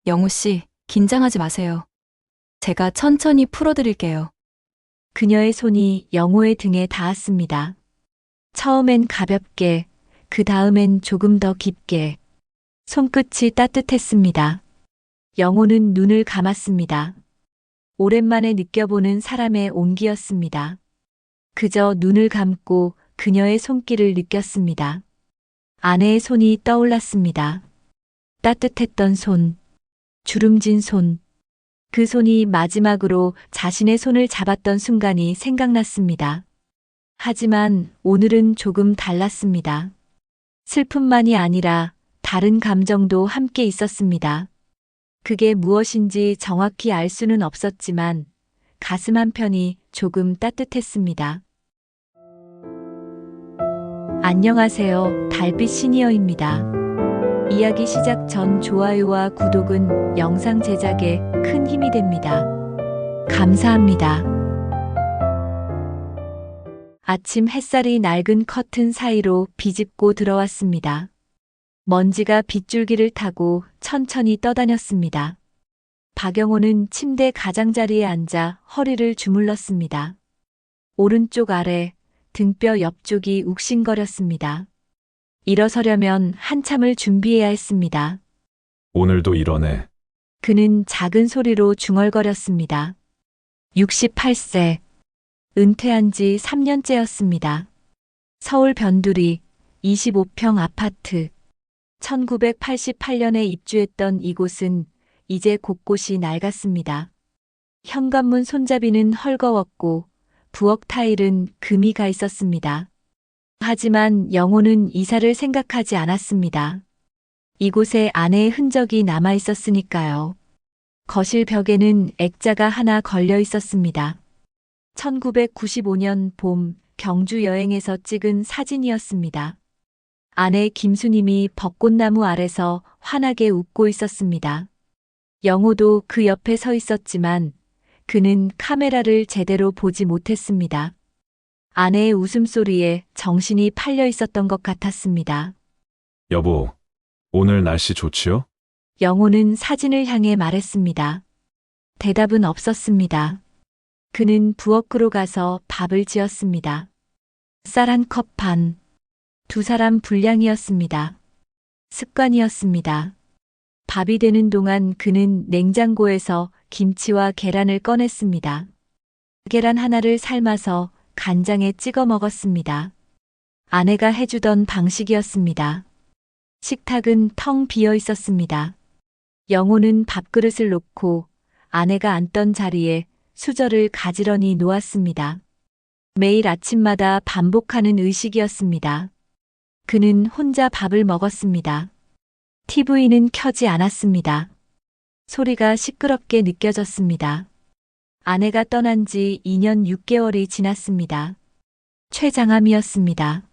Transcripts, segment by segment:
영우 씨, 긴장하지 마세요. 제가 천천히 풀어드릴게요. 그녀의 손이 영호의 등에 닿았습니다. 처음엔 가볍게, 그 다음엔 조금 더 깊게. 손끝이 따뜻했습니다. 영호는 눈을 감았습니다. 오랜만에 느껴보는 사람의 온기였습니다. 그저 눈을 감고 그녀의 손길을 느꼈습니다. 아내의 손이 떠올랐습니다. 따뜻했던 손, 주름진 손. 그 손이 마지막으로 자신의 손을 잡았던 순간이 생각났습니다. 하지만 오늘은 조금 달랐습니다. 슬픔만이 아니라 다른 감정도 함께 있었습니다. 그게 무엇인지 정확히 알 수는 없었지만 가슴 한편이 조금 따뜻했습니다. 안녕하세요. 달빛 시니어입니다. 이야기 시작 전 좋아요와 구독은 영상 제작에 큰 힘이 됩니다. 감사합니다. 아침 햇살이 낡은 커튼 사이로 비집고 들어왔습니다. 먼지가 빗줄기를 타고 천천히 떠다녔습니다. 박영호는 침대 가장자리에 앉아 허리를 주물렀습니다. 오른쪽 아래 등뼈 옆쪽이 욱신거렸습니다. 일어서려면 한참을 준비해야 했습니다. 오늘도 이러네. 그는 작은 소리로 중얼거렸습니다. 68세. 은퇴한 지 3년째였습니다. 서울 변두리 25평 아파트. 1988년에 입주했던 이곳은 이제 곳곳이 낡았습니다. 현관문 손잡이는 헐거웠고 부엌 타일은 금이 가 있었습니다. 하지만 영호는 이사를 생각하지 않았습니다. 이곳에 아내의 흔적이 남아 있었으니까요. 거실 벽에는 액자가 하나 걸려 있었습니다. 1995년 봄 경주 여행에서 찍은 사진이었습니다. 아내 김수님이 벚꽃나무 아래서 환하게 웃고 있었습니다. 영호도 그 옆에 서 있었지만 그는 카메라를 제대로 보지 못했습니다. 아내의 웃음소리에 정신이 팔려 있었던 것 같았습니다. 여보, 오늘 날씨 좋지요? 영호는 사진을 향해 말했습니다. 대답은 없었습니다. 그는 부엌으로 가서 밥을 지었습니다. 쌀 한 컵 반. 두 사람 분량이었습니다. 습관이었습니다. 밥이 되는 동안 그는 냉장고에서 김치와 계란을 꺼냈습니다. 계란 하나를 삶아서 간장에 찍어 먹었습니다. 아내가 해주던 방식이었습니다. 식탁은 텅 비어 있었습니다. 영호는 밥그릇을 놓고 아내가 앉던 자리에 수저를 가지런히 놓았습니다. 매일 아침마다 반복하는 의식이었습니다. 그는 혼자 밥을 먹었습니다. TV는 켜지 않았습니다. 소리가 시끄럽게 느껴졌습니다. 아내가 떠난 지 2년 6개월이 지났습니다. 췌장암이었습니다.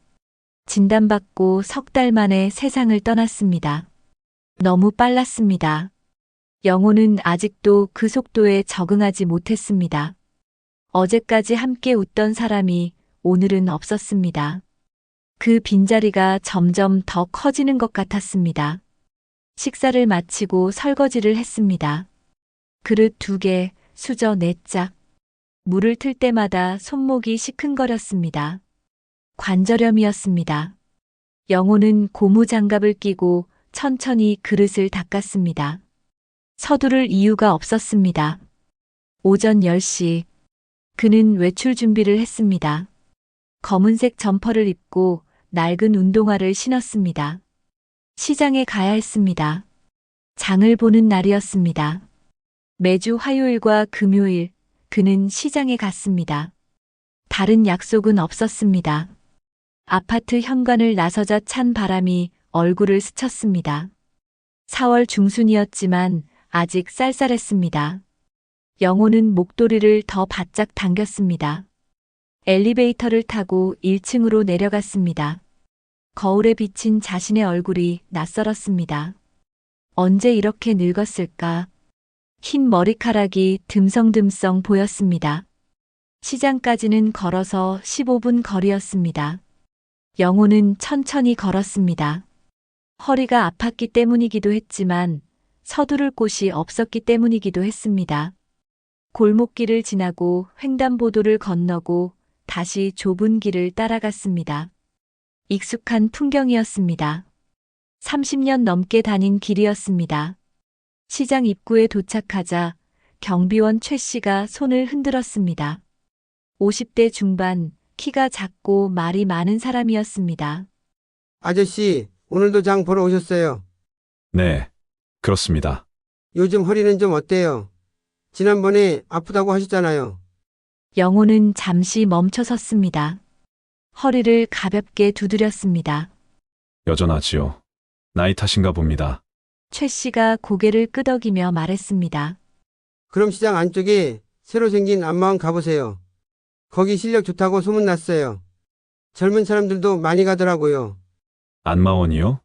진단받고 석 달 만에 세상을 떠났습니다. 너무 빨랐습니다. 영호는 아직도 그 속도에 적응하지 못했습니다. 어제까지 함께 웃던 사람이 오늘은 없었습니다. 그 빈자리가 점점 더 커지는 것 같았습니다. 식사를 마치고 설거지를 했습니다. 그릇 2개, 수저 4짝. 물을 틀 때마다 손목이 시큰거렸습니다. 관절염이었습니다. 영호는 고무장갑을 끼고 천천히 그릇을 닦았습니다. 서두를 이유가 없었습니다. 오전 10시. 그는 외출 준비를 했습니다. 검은색 점퍼를 입고 낡은 운동화를 신었습니다. 시장에 가야 했습니다. 장을 보는 날이었습니다. 매주 화요일과 금요일 그는 시장에 갔습니다. 다른 약속은 없었습니다. 아파트 현관을 나서자 찬 바람이 얼굴을 스쳤습니다. 4월 중순이었지만 아직 쌀쌀했습니다. 영호는 목도리를 더 바짝 당겼습니다. 엘리베이터를 타고 1층으로 내려갔습니다. 거울에 비친 자신의 얼굴이 낯설었습니다. 언제 이렇게 늙었을까? 흰 머리카락이 듬성듬성 보였습니다. 시장까지는 걸어서 15분 거리였습니다. 영호는 천천히 걸었습니다. 허리가 아팠기 때문이기도 했지만 서두를 곳이 없었기 때문이기도 했습니다. 골목길을 지나고 횡단보도를 건너고 다시 좁은 길을 따라갔습니다. 익숙한 풍경이었습니다. 30년 넘게 다닌 길이었습니다. 시장 입구에 도착하자 경비원 최 씨가 손을 흔들었습니다. 50대 중반, 키가 작고 말이 많은 사람이었습니다. 아저씨, 오늘도 장 보러 오셨어요. 네, 그렇습니다. 요즘 허리는 좀 어때요? 지난번에 아프다고 하셨잖아요. 영호는 잠시 멈춰 섰습니다. 허리를 가볍게 두드렸습니다. 여전하지요. 나이 탓인가 봅니다. 최 씨가 고개를 끄덕이며 말했습니다. 그럼 시장 안쪽에 새로 생긴 안마원 가보세요. 거기 실력 좋다고 소문났어요. 젊은 사람들도 많이 가더라고요. 안마원이요?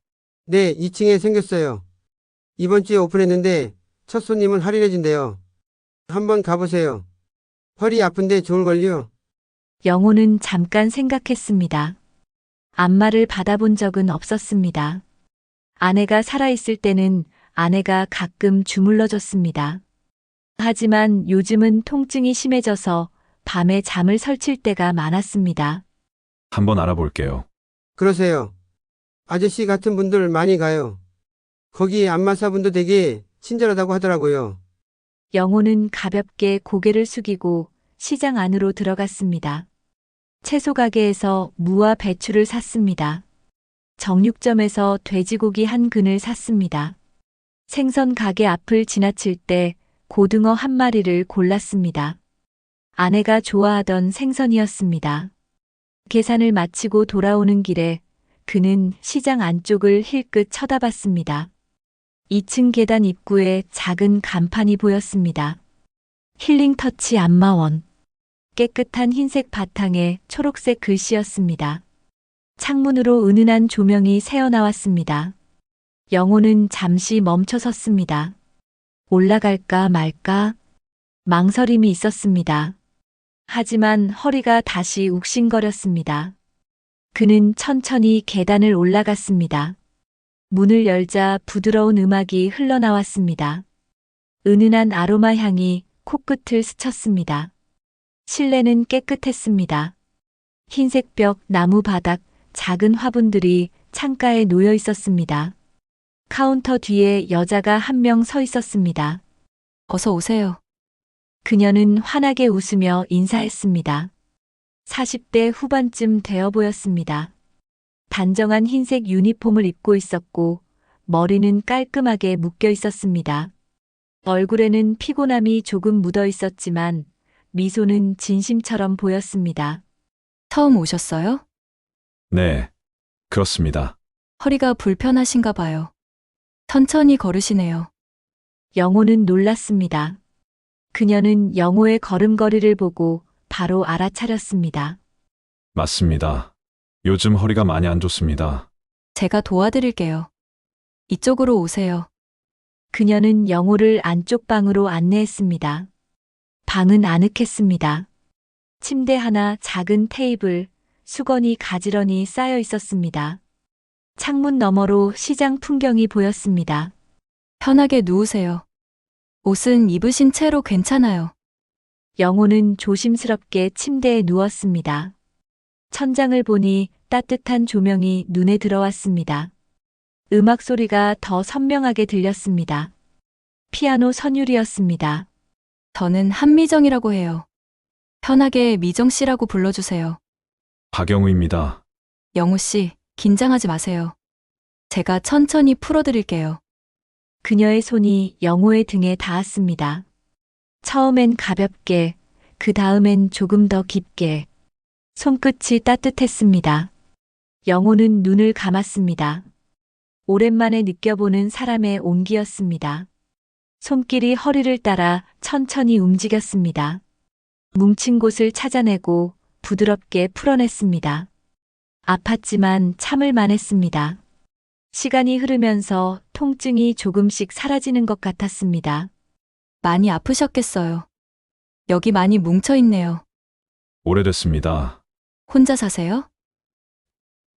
네, 2층에 생겼어요. 이번 주에 오픈했는데 첫 손님은 할인해준대요. 한번 가보세요. 허리 아픈데 좋을걸요? 영호는 잠깐 생각했습니다. 안마를 받아본 적은 없었습니다. 아내가 살아있을 때는 아내가 가끔 주물러줬습니다. 하지만 요즘은 통증이 심해져서 밤에 잠을 설칠 때가 많았습니다. 한번 알아볼게요. 그러세요. 아저씨 같은 분들 많이 가요. 거기 안마사분도 되게 친절하다고 하더라고요. 영호는 가볍게 고개를 숙이고 시장 안으로 들어갔습니다. 채소 가게에서 무와 배추를 샀습니다. 정육점에서 돼지고기 한 근을 샀습니다. 생선 가게 앞을 지나칠 때 고등어 한 마리를 골랐습니다. 아내가 좋아하던 생선이었습니다. 계산을 마치고 돌아오는 길에 그는 시장 안쪽을 힐끗 쳐다봤습니다. 2층 계단 입구에 작은 간판이 보였습니다. 힐링터치 안마원. 깨끗한 흰색 바탕에 초록색 글씨였습니다. 창문으로 은은한 조명이 새어나왔습니다. 영호는 잠시 멈춰 섰습니다. 올라갈까 말까? 망설임이 있었습니다. 하지만 허리가 다시 욱신거렸습니다. 그는 천천히 계단을 올라갔습니다. 문을 열자 부드러운 음악이 흘러나왔습니다. 은은한 아로마 향이 코끝을 스쳤습니다. 실내는 깨끗했습니다. 흰색 벽, 나무 바닥, 작은 화분들이 창가에 놓여 있었습니다. 카운터 뒤에 여자가 한 명 서 있었습니다. 어서 오세요. 그녀는 환하게 웃으며 인사했습니다. 40대 후반쯤 되어 보였습니다. 단정한 흰색 유니폼을 입고 있었고 머리는 깔끔하게 묶여 있었습니다. 얼굴에는 피곤함이 조금 묻어 있었지만 미소는 진심처럼 보였습니다. 처음 오셨어요? 네, 그렇습니다. 허리가 불편하신가 봐요. 천천히 걸으시네요. 영호는 놀랐습니다. 그녀는 영호의 걸음걸이를 보고 바로 알아차렸습니다. 맞습니다. 요즘 허리가 많이 안 좋습니다. 제가 도와드릴게요. 이쪽으로 오세요. 그녀는 영호를 안쪽 방으로 안내했습니다. 방은 아늑했습니다. 침대 하나, 작은 테이블, 수건이 가지런히 쌓여 있었습니다. 창문 너머로 시장 풍경이 보였습니다. 편하게 누우세요. 옷은 입으신 채로 괜찮아요. 영호는 조심스럽게 침대에 누웠습니다. 천장을 보니 따뜻한 조명이 눈에 들어왔습니다. 음악 소리가 더 선명하게 들렸습니다. 피아노 선율이었습니다. 저는 한미정이라고 해요. 편하게 미정 씨라고 불러주세요. 박영우입니다. 영우 씨, 긴장하지 마세요. 제가 천천히 풀어드릴게요. 그녀의 손이 영호의 등에 닿았습니다. 처음엔 가볍게, 그 다음엔 조금 더 깊게. 손끝이 따뜻했습니다. 영호는 눈을 감았습니다. 오랜만에 느껴보는 사람의 온기였습니다. 손길이 허리를 따라 천천히 움직였습니다. 뭉친 곳을 찾아내고 부드럽게 풀어냈습니다. 아팠지만 참을 만했습니다. 시간이 흐르면서 통증이 조금씩 사라지는 것 같았습니다. 많이 아프셨겠어요. 여기 많이 뭉쳐있네요. 오래됐습니다. 혼자 사세요?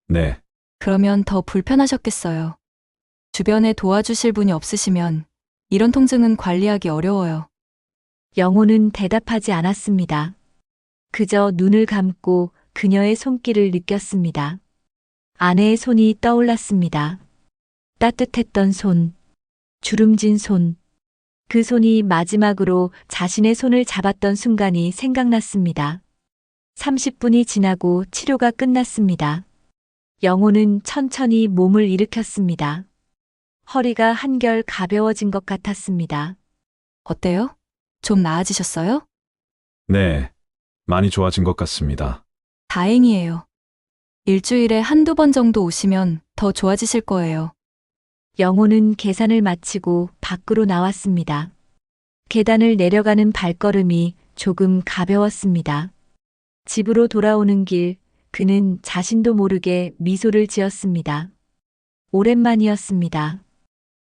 네, 그러면 더 불편하셨겠어요. 주변에 도와주실 분이 없으시면 이런 통증은 관리하기 어려워요. 영호는 대답하지 않았습니다. 그저 눈을 감고 그녀의 손길을 느꼈습니다. 아내의 손이 떠올랐습니다. 따뜻했던 손, 주름진 손. 그 손이 마지막으로 자신의 손을 잡았던 순간이 생각났습니다. 30분이 지나고 치료가 끝났습니다. 영호는 천천히 몸을 일으켰습니다. 허리가 한결 가벼워진 것 같았습니다. 어때요? 좀 나아지셨어요? 네, 많이 좋아진 것 같습니다. 다행이에요. 일주일에 한두 번 정도 오시면 더 좋아지실 거예요. 영호는 계산을 마치고 밖으로 나왔습니다. 계단을 내려가는 발걸음이 조금 가벼웠습니다. 집으로 돌아오는 길, 그는 자신도 모르게 미소를 지었습니다. 오랜만이었습니다.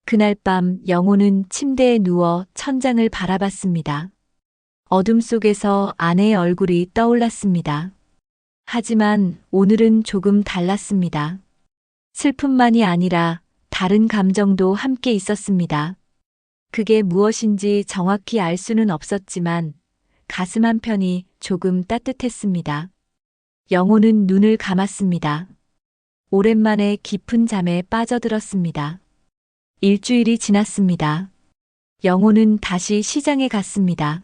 그날 밤 영호는 침대에 누워 천장을 바라봤습니다. 어둠 속에서 아내의 얼굴이 떠올랐습니다. 하지만 오늘은 조금 달랐습니다. 슬픔만이 아니라 다른 감정도 함께 있었습니다. 그게 무엇인지 정확히 알 수는 없었지만 가슴 한편이 조금 따뜻했습니다. 영호는 눈을 감았습니다. 오랜만에 깊은 잠에 빠져들었습니다. 일주일이 지났습니다. 영호는 다시 시장에 갔습니다.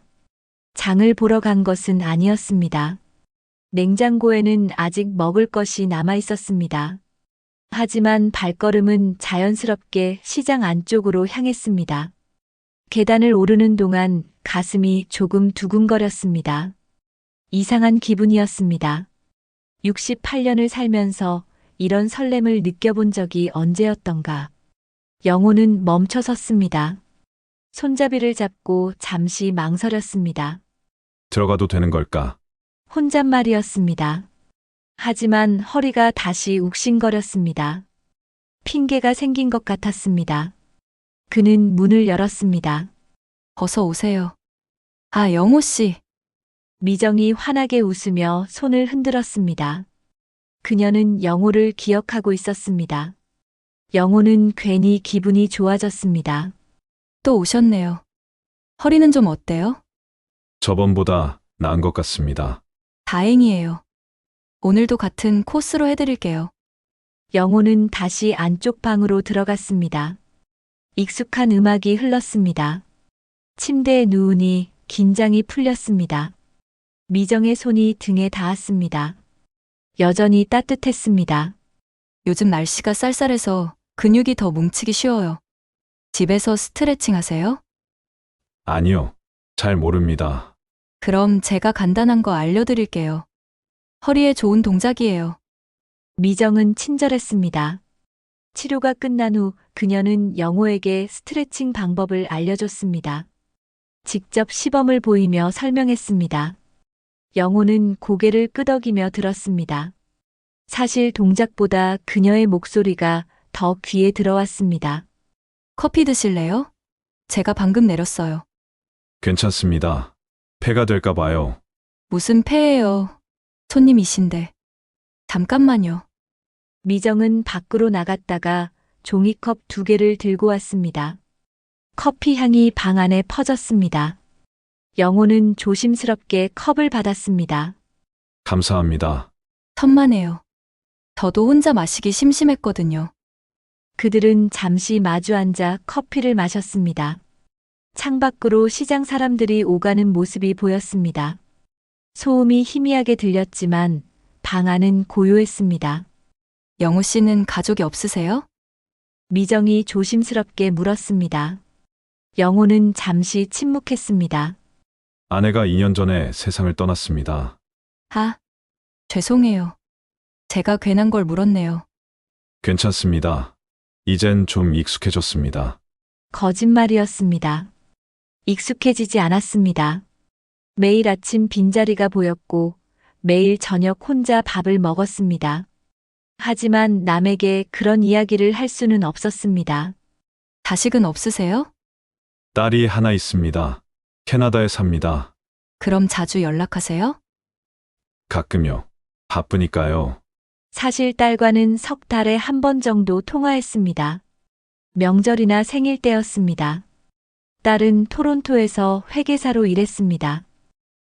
장을 보러 간 것은 아니었습니다. 냉장고에는 아직 먹을 것이 남아 있었습니다. 하지만 발걸음은 자연스럽게 시장 안쪽으로 향했습니다. 계단을 오르는 동안 가슴이 조금 두근거렸습니다. 이상한 기분이었습니다. 68년을 살면서 이런 설렘을 느껴본 적이 언제였던가. 영호는 멈춰 섰습니다. 손잡이를 잡고 잠시 망설였습니다. 들어가도 되는 걸까? 혼잣말이었습니다. 하지만 허리가 다시 욱신거렸습니다. 핑계가 생긴 것 같았습니다. 그는 문을 열었습니다. 어서 오세요. 아, 영호 씨. 미정이 환하게 웃으며 손을 흔들었습니다. 그녀는 영호를 기억하고 있었습니다. 영호는 괜히 기분이 좋아졌습니다. 또 오셨네요. 허리는 좀 어때요? 저번보다 나은 것 같습니다. 다행이에요. 오늘도 같은 코스로 해드릴게요. 영호는 다시 안쪽 방으로 들어갔습니다. 익숙한 음악이 흘렀습니다. 침대에 누우니 긴장이 풀렸습니다. 미정의 손이 등에 닿았습니다. 여전히 따뜻했습니다. 요즘 날씨가 쌀쌀해서 근육이 더 뭉치기 쉬워요. 집에서 스트레칭 하세요? 아니요, 잘 모릅니다. 그럼 제가 간단한 거 알려드릴게요. 허리에 좋은 동작이에요. 미정은 친절했습니다. 치료가 끝난 후 그녀는 영호에게 스트레칭 방법을 알려줬습니다. 직접 시범을 보이며 설명했습니다. 영호는 고개를 끄덕이며 들었습니다. 사실 동작보다 그녀의 목소리가 더 귀에 들어왔습니다. 커피 드실래요? 제가 방금 내렸어요. 괜찮습니다. 폐가 될까 봐요. 무슨 폐예요? 손님이신데. 잠깐만요. 미정은 밖으로 나갔다가 종이컵 2개를 들고 왔습니다. 커피 향이 방 안에 퍼졌습니다. 영호는 조심스럽게 컵을 받았습니다. 감사합니다. 천만에요. 저도 혼자 마시기 심심했거든요. 그들은 잠시 마주 앉아 커피를 마셨습니다. 창밖으로 시장 사람들이 오가는 모습이 보였습니다. 소음이 희미하게 들렸지만 방 안은 고요했습니다. 영호 씨는 가족이 없으세요? 미정이 조심스럽게 물었습니다. 영호는 잠시 침묵했습니다. 아내가 2년 전에 세상을 떠났습니다. 아, 죄송해요. 제가 괜한 걸 물었네요. 괜찮습니다. 이젠 좀 익숙해졌습니다. 거짓말이었습니다. 익숙해지지 않았습니다. 매일 아침 빈자리가 보였고 매일 저녁 혼자 밥을 먹었습니다. 하지만 남에게 그런 이야기를 할 수는 없었습니다. 자식은 없으세요? 딸이 하나 있습니다. 캐나다에 삽니다. 그럼 자주 연락하세요? 가끔요. 바쁘니까요. 사실 딸과는 석 달에 한 번 정도 통화했습니다. 명절이나 생일 때였습니다. 딸은 토론토에서 회계사로 일했습니다.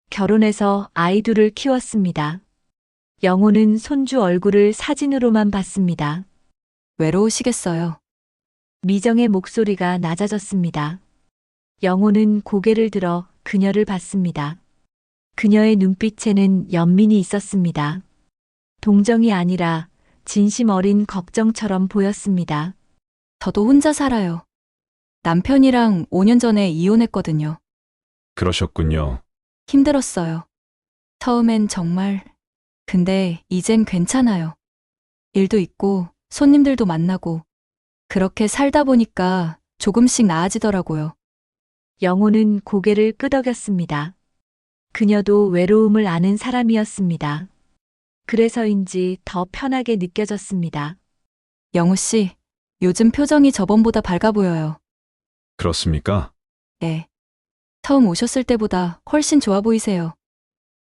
결혼해서 아이 둘을 키웠습니다. 영호는 손주 얼굴을 사진으로만 봤습니다. 외로우시겠어요. 미정의 목소리가 낮아졌습니다. 영호는 고개를 들어 그녀를 봤습니다. 그녀의 눈빛에는 연민이 있었습니다. 동정이 아니라 진심 어린 걱정처럼 보였습니다. 저도 혼자 살아요. 남편이랑 5년 전에 이혼했거든요. 그러셨군요. 힘들었어요. 처음엔 정말. 근데 이젠 괜찮아요. 일도 있고 손님들도 만나고 그렇게 살다 보니까 조금씩 나아지더라고요. 영호는 고개를 끄덕였습니다. 그녀도 외로움을 아는 사람이었습니다. 그래서인지 더 편하게 느껴졌습니다. 영우 씨, 요즘 표정이 저번보다 밝아 보여요. 그렇습니까? 네. 처음 오셨을 때보다 훨씬 좋아 보이세요.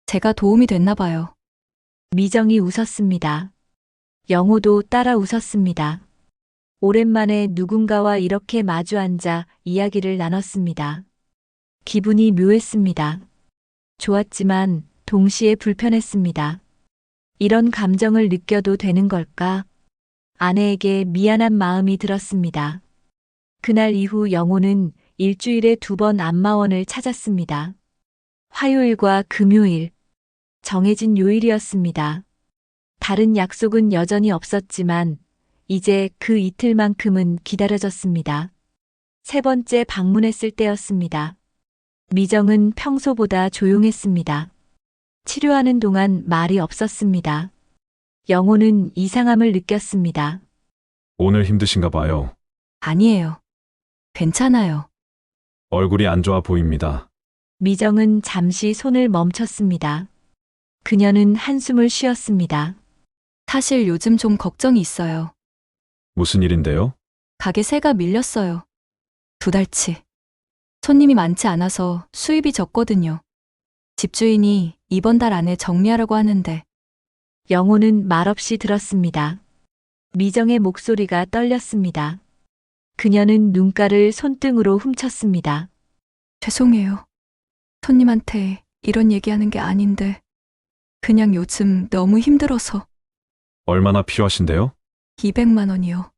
제가 도움이 됐나 봐요. 미정이 웃었습니다. 영호도 따라 웃었습니다. 오랜만에 누군가와 이렇게 마주 앉아 이야기를 나눴습니다. 기분이 묘했습니다. 좋았지만 동시에 불편했습니다. 이런 감정을 느껴도 되는 걸까? 아내에게 미안한 마음이 들었습니다. 그날 이후 영호는 일주일에 2번 안마원을 찾았습니다. 화요일과 금요일, 정해진 요일이었습니다. 다른 약속은 여전히 없었지만 이제 그 이틀만큼은 기다려졌습니다. 3번째 방문했을 때였습니다. 미정은 평소보다 조용했습니다. 치료하는 동안 말이 없었습니다. 영호는 이상함을 느꼈습니다. 오늘 힘드신가 봐요. 아니에요. 괜찮아요. 얼굴이 안 좋아 보입니다. 미정은 잠시 손을 멈췄습니다. 그녀는 한숨을 쉬었습니다. 사실 요즘 좀 걱정이 있어요. 무슨 일인데요? 가게 새가 밀렸어요. 2달치. 손님이 많지 않아서 수입이 적거든요. 집주인이 이번 달 안에 정리하라고 하는데 영호는 말없이 들었습니다. 미정의 목소리가 떨렸습니다. 그녀는 눈가를 손등으로 훔쳤습니다. 죄송해요. 손님한테 이런 얘기하는 게 아닌데 그냥 요즘 너무 힘들어서 얼마나 필요하신데요? 200만 원이요.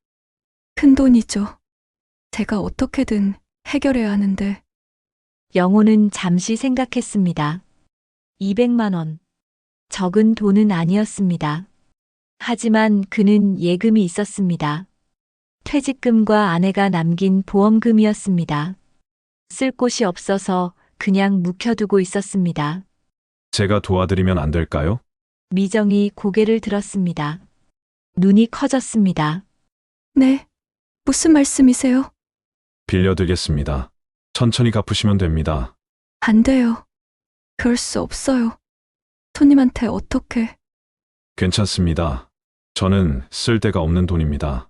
큰 돈이죠. 제가 어떻게든 해결해야 하는데 영호는 잠시 생각했습니다. 200만 원. 적은 돈은 아니었습니다. 하지만 그는 예금이 있었습니다. 퇴직금과 아내가 남긴 보험금이었습니다. 쓸 곳이 없어서 그냥 묵혀두고 있었습니다. 제가 도와드리면 안 될까요? 미정이 고개를 들었습니다. 눈이 커졌습니다. 네, 무슨 말씀이세요? 빌려드리겠습니다. 천천히 갚으시면 됩니다. 안 돼요. 그럴 수 없어요. 손님한테 어떻게... 괜찮습니다. 저는 쓸 데가 없는 돈입니다.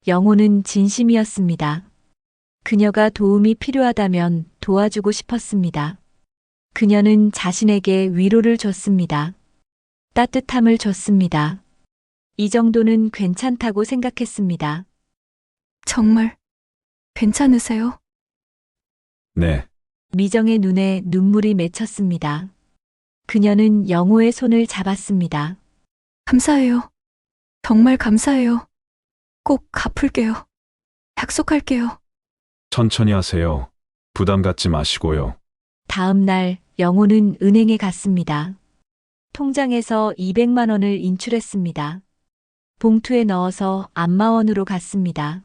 영호는 진심이었습니다. 그녀가 도움이 필요하다면 도와주고 싶었습니다. 그녀는 자신에게 위로를 줬습니다. 따뜻함을 줬습니다. 이 정도는 괜찮다고 생각했습니다. 정말 괜찮으세요? 네, 미정의 눈에 눈물이 맺혔습니다. 그녀는 영호의 손을 잡았습니다. 감사해요. 정말 감사해요. 꼭 갚을게요. 약속할게요. 천천히 하세요. 부담 갖지 마시고요. 다음 날 영호는 은행에 갔습니다. 통장에서 200만 원을 인출했습니다. 봉투에 넣어서 안마원으로 갔습니다.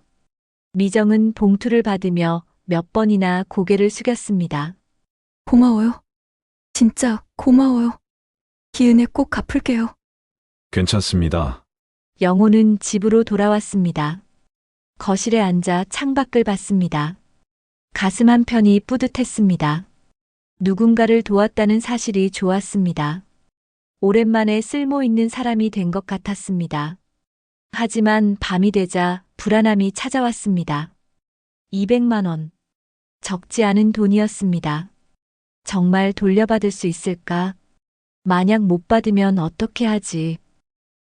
미정은 봉투를 받으며 몇 번이나 고개를 숙였습니다. 고마워요. 진짜 고마워요. 기은에 꼭 갚을게요. 괜찮습니다. 영호는 집으로 돌아왔습니다. 거실에 앉아 창밖을 봤습니다. 가슴 한편이 뿌듯했습니다. 누군가를 도왔다는 사실이 좋았습니다. 오랜만에 쓸모 있는 사람이 된 것 같았습니다. 하지만 밤이 되자 불안함이 찾아왔습니다. 200만 원. 적지 않은 돈이었습니다. 정말 돌려받을 수 있을까? 만약 못 받으면 어떻게 하지?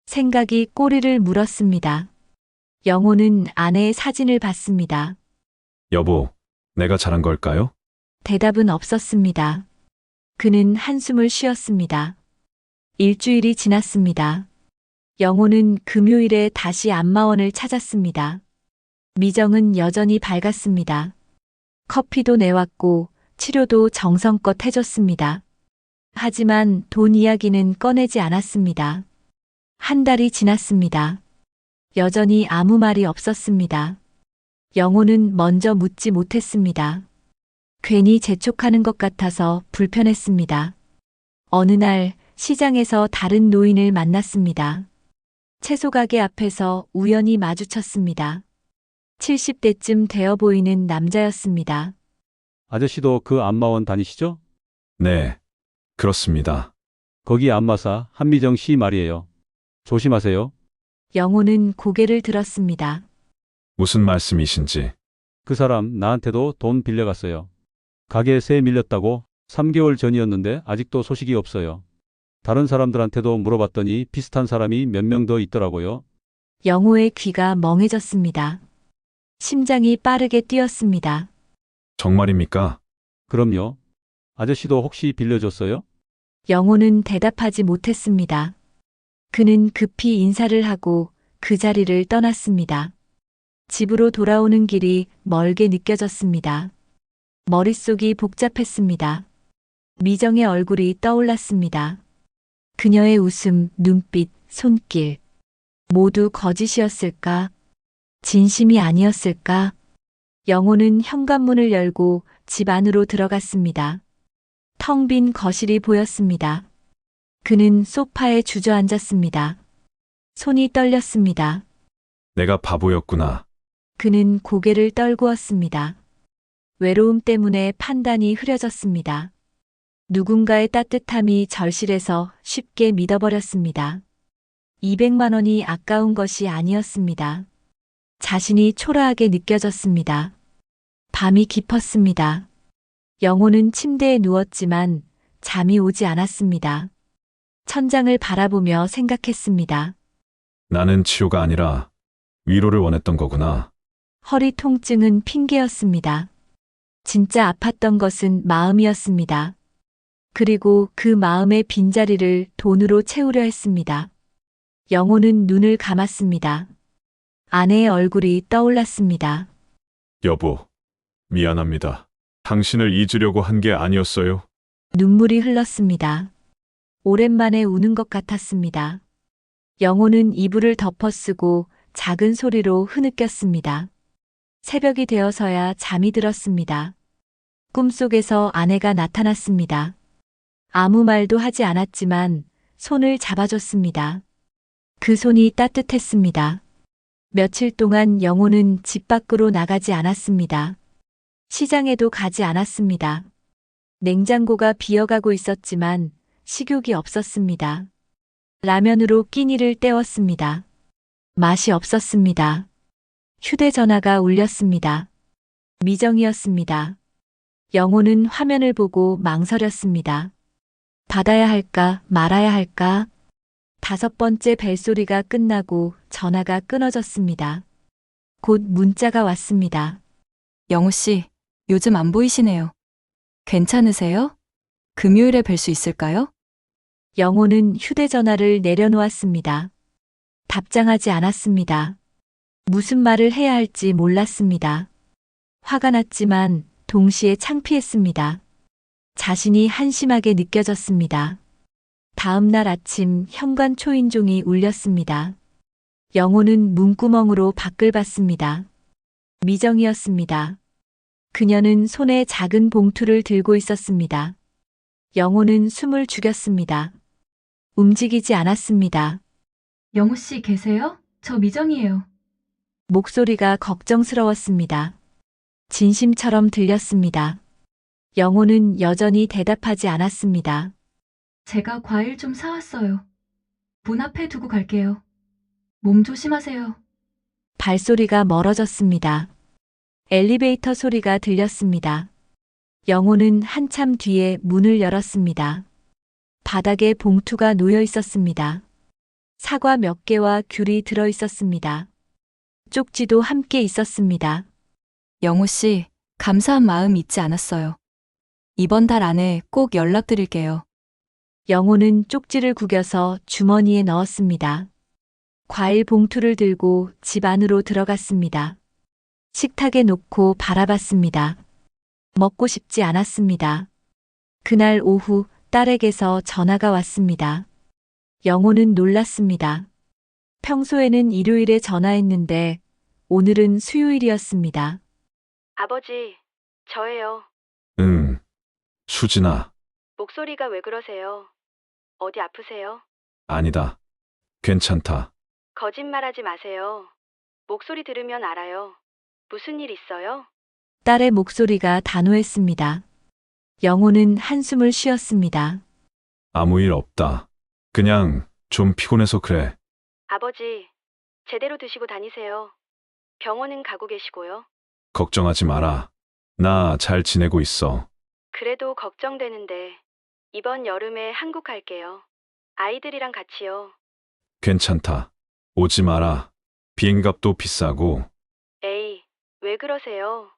생각이 꼬리를 물었습니다. 영호는 아내의 사진을 봤습니다. 여보, 내가 잘한 걸까요? 대답은 없었습니다. 그는 한숨을 쉬었습니다. 일주일이 지났습니다. 영호는 금요일에 다시 안마원을 찾았습니다. 미정은 여전히 밝았습니다. 커피도 내왔고 치료도 정성껏 해줬습니다. 하지만 돈 이야기는 꺼내지 않았습니다. 한 달이 지났습니다. 여전히 아무 말이 없었습니다. 영호는 먼저 묻지 못했습니다. 괜히 재촉하는 것 같아서 불편했습니다. 어느 날 시장에서 다른 노인을 만났습니다. 채소 가게 앞에서 우연히 마주쳤습니다. 70대쯤 되어 보이는 남자였습니다. 아저씨도 그 안마원 다니시죠? 네. 그렇습니다. 거기 안마사 한미정 씨 말이에요. 조심하세요. 영호는 고개를 들었습니다. 무슨 말씀이신지. 그 사람 나한테도 돈 빌려갔어요. 가게에 새 밀렸다고 3개월 전이었는데 아직도 소식이 없어요. 다른 사람들한테도 물어봤더니 비슷한 사람이 몇 명 더 있더라고요. 영호의 귀가 멍해졌습니다. 심장이 빠르게 뛰었습니다. 정말입니까? 그럼요. 아저씨도 혹시 빌려줬어요? 영호는 대답하지 못했습니다. 그는 급히 인사를 하고 그 자리를 떠났습니다. 집으로 돌아오는 길이 멀게 느껴졌습니다. 머릿속이 복잡했습니다. 미정의 얼굴이 떠올랐습니다. 그녀의 웃음, 눈빛, 손길. 모두 거짓이었을까? 진심이 아니었을까? 영호는 현관문을 열고 집 안으로 들어갔습니다. 텅 빈 거실이 보였습니다. 그는 소파에 주저앉았습니다. 손이 떨렸습니다. 내가 바보였구나. 그는 고개를 떨구었습니다. 외로움 때문에 판단이 흐려졌습니다. 누군가의 따뜻함이 절실해서 쉽게 믿어버렸습니다. 200만 원이 아까운 것이 아니었습니다. 자신이 초라하게 느껴졌습니다. 밤이 깊었습니다. 영호는 침대에 누웠지만 잠이 오지 않았습니다. 천장을 바라보며 생각했습니다. 나는 치료가 아니라 위로를 원했던 거구나. 허리 통증은 핑계였습니다. 진짜 아팠던 것은 마음이었습니다. 그리고 그 마음의 빈자리를 돈으로 채우려 했습니다. 영호는 눈을 감았습니다. 아내의 얼굴이 떠올랐습니다. 여보, 미안합니다. 당신을 잊으려고 한 게 아니었어요. 눈물이 흘렀습니다. 오랜만에 우는 것 같았습니다. 영호는 이불을 덮어쓰고 작은 소리로 흐느꼈습니다. 새벽이 되어서야 잠이 들었습니다. 꿈속에서 아내가 나타났습니다. 아무 말도 하지 않았지만 손을 잡아줬습니다. 그 손이 따뜻했습니다. 며칠 동안 영호는 집 밖으로 나가지 않았습니다. 시장에도 가지 않았습니다. 냉장고가 비어가고 있었지만 식욕이 없었습니다. 라면으로 끼니를 때웠습니다. 맛이 없었습니다. 휴대전화가 울렸습니다. 미정이었습니다. 영호는 화면을 보고 망설였습니다. 받아야 할까 말아야 할까? 5번째 벨소리가 끝나고 전화가 끊어졌습니다. 곧 문자가 왔습니다. 영호 씨, 요즘 안 보이시네요. 괜찮으세요? 금요일에 뵐 수 있을까요? 영호는 휴대전화를 내려놓았습니다. 답장하지 않았습니다. 무슨 말을 해야 할지 몰랐습니다. 화가 났지만 동시에 창피했습니다. 자신이 한심하게 느껴졌습니다. 다음 날 아침 현관 초인종이 울렸습니다. 영호는 문구멍으로 밖을 봤습니다. 미정이었습니다. 그녀는 손에 작은 봉투를 들고 있었습니다. 영호는 숨을 죽였습니다. 움직이지 않았습니다. 영호 씨 계세요? 저 미정이에요. 목소리가 걱정스러웠습니다. 진심처럼 들렸습니다. 영호는 여전히 대답하지 않았습니다. 제가 과일 좀 사왔어요. 문 앞에 두고 갈게요. 몸 조심하세요. 발소리가 멀어졌습니다. 엘리베이터 소리가 들렸습니다. 영호는 한참 뒤에 문을 열었습니다. 바닥에 봉투가 놓여 있었습니다. 사과 몇 개와 귤이 들어 있었습니다. 쪽지도 함께 있었습니다. 영호 씨, 감사한 마음 잊지 않았어요. 이번 달 안에 꼭 연락드릴게요. 영호는 쪽지를 구겨서 주머니에 넣었습니다. 과일 봉투를 들고 집 안으로 들어갔습니다. 식탁에 놓고 바라봤습니다. 먹고 싶지 않았습니다. 그날 오후 딸에게서 전화가 왔습니다. 영호는 놀랐습니다. 평소에는 일요일에 전화했는데 오늘은 수요일이었습니다. 아버지, 저예요. 응. 수진아, 목소리가 왜 그러세요? 어디 아프세요? 아니다. 괜찮다. 거짓말하지 마세요. 목소리 들으면 알아요. 무슨 일 있어요? 딸의 목소리가 단호했습니다. 영호는 한숨을 쉬었습니다. 아무 일 없다. 그냥 좀 피곤해서 그래. 아버지, 제대로 드시고 다니세요. 병원은 가고 계시고요. 걱정하지 마라. 나 잘 지내고 있어. 그래도 걱정되는데 이번 여름에 한국 갈게요. 아이들이랑 같이요. 괜찮다. 오지 마라. 비행값도 비싸고. 에이, 왜 그러세요?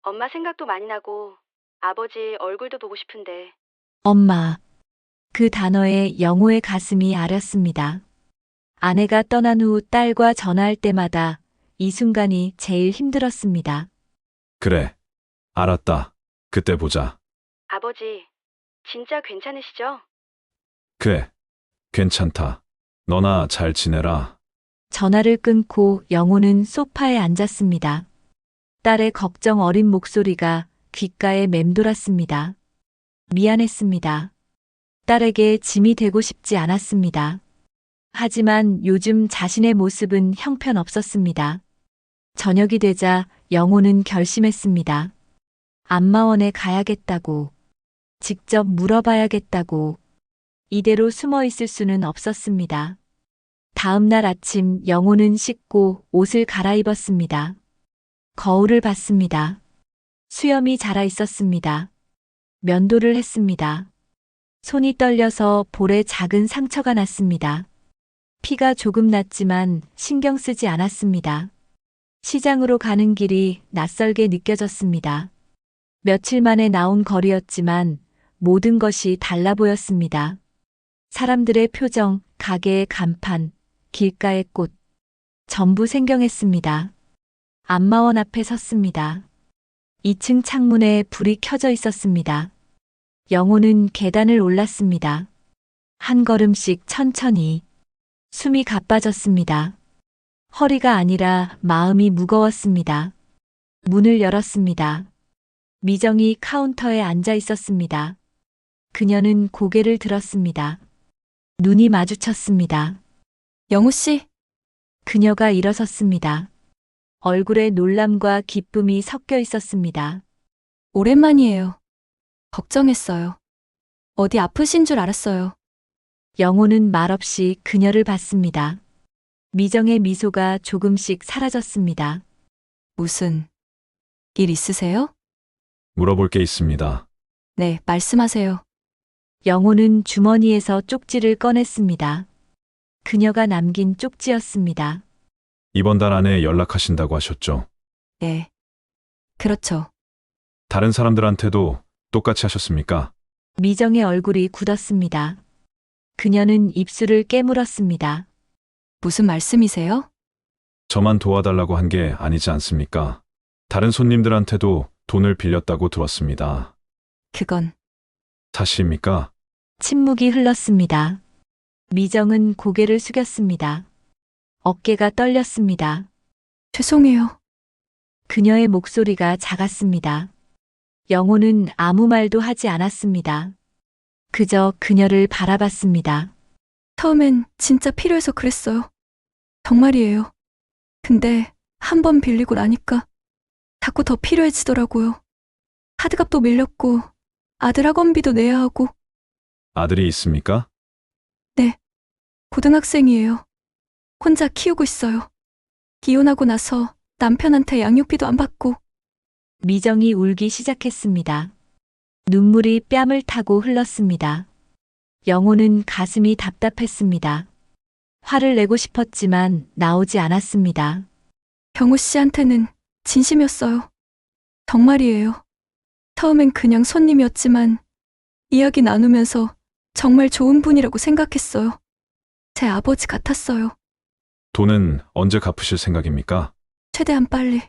엄마 생각도 많이 나고 아버지 얼굴도 보고 싶은데. 엄마. 그 단어에 영호의 가슴이 아렸습니다. 아내가 떠난 후 딸과 전화할 때마다 이 순간이 제일 힘들었습니다. 그래. 알았다. 그때 보자. 아버지, 진짜 괜찮으시죠? 그래. 괜찮다. 너나 잘 지내라. 전화를 끊고 영호는 소파에 앉았습니다. 딸의 걱정 어린 목소리가 귓가에 맴돌았습니다. 미안했습니다. 딸에게 짐이 되고 싶지 않았습니다. 하지만 요즘 자신의 모습은 형편없었습니다. 저녁이 되자 영호는 결심했습니다. 안마원에 가야겠다고, 직접 물어봐야겠다고, 이대로 숨어 있을 수는 없었습니다. 다음 날 아침 영호는 씻고 옷을 갈아입었습니다. 거울을 봤습니다. 수염이 자라 있었습니다. 면도를 했습니다. 손이 떨려서 볼에 작은 상처가 났습니다. 피가 조금 났지만 신경 쓰지 않았습니다. 시장으로 가는 길이 낯설게 느껴졌습니다. 며칠 만에 나온 거리였지만 모든 것이 달라 보였습니다. 사람들의 표정, 가게의 간판, 길가의 꽃, 전부 생경했습니다. 안마원 앞에 섰습니다. 2층 창문에 불이 켜져 있었습니다. 영호는 계단을 올랐습니다. 한 걸음씩 천천히. 숨이 가빠졌습니다. 허리가 아니라 마음이 무거웠습니다. 문을 열었습니다. 미정이 카운터에 앉아 있었습니다. 그녀는 고개를 들었습니다. 눈이 마주쳤습니다. 영우 씨, 그녀가 일어섰습니다. 얼굴에 놀람과 기쁨이 섞여 있었습니다. 오랜만이에요. 걱정했어요. 어디 아프신 줄 알았어요. 영호는 말없이 그녀를 봤습니다. 미정의 미소가 조금씩 사라졌습니다. 무슨 일 있으세요? 물어볼 게 있습니다. 네, 말씀하세요. 영호는 주머니에서 쪽지를 꺼냈습니다. 그녀가 남긴 쪽지였습니다. 이번 달 안에 연락하신다고 하셨죠? 네. 그렇죠. 다른 사람들한테도 똑같이 하셨습니까? 미정의 얼굴이 굳었습니다. 그녀는 입술을 깨물었습니다. 무슨 말씀이세요? 저만 도와달라고 한 게 아니지 않습니까? 다른 손님들한테도 돈을 빌렸다고 들었습니다. 그건 사실입니까? 침묵이 흘렀습니다. 미정은 고개를 숙였습니다. 어깨가 떨렸습니다. 죄송해요. 그녀의 목소리가 작았습니다. 영호는 아무 말도 하지 않았습니다. 그저 그녀를 바라봤습니다. 처음엔 진짜 필요해서 그랬어요. 정말이에요. 근데 한 번 빌리고 나니까 자꾸 더 필요해지더라고요. 카드값도 밀렸고 아들 학원비도 내야 하고. 아들이 있습니까? 고등학생이에요. 혼자 키우고 있어요. 이혼하고 나서 남편한테 양육비도 안 받고. 미정이 울기 시작했습니다. 눈물이 뺨을 타고 흘렀습니다. 영호는 가슴이 답답했습니다. 화를 내고 싶었지만 나오지 않았습니다. 경호 씨한테는 진심이었어요. 정말이에요. 처음엔 그냥 손님이었지만 이야기 나누면서 정말 좋은 분이라고 생각했어요. 제 아버지 같았어요. 돈은 언제 갚으실 생각입니까? 최대한 빨리.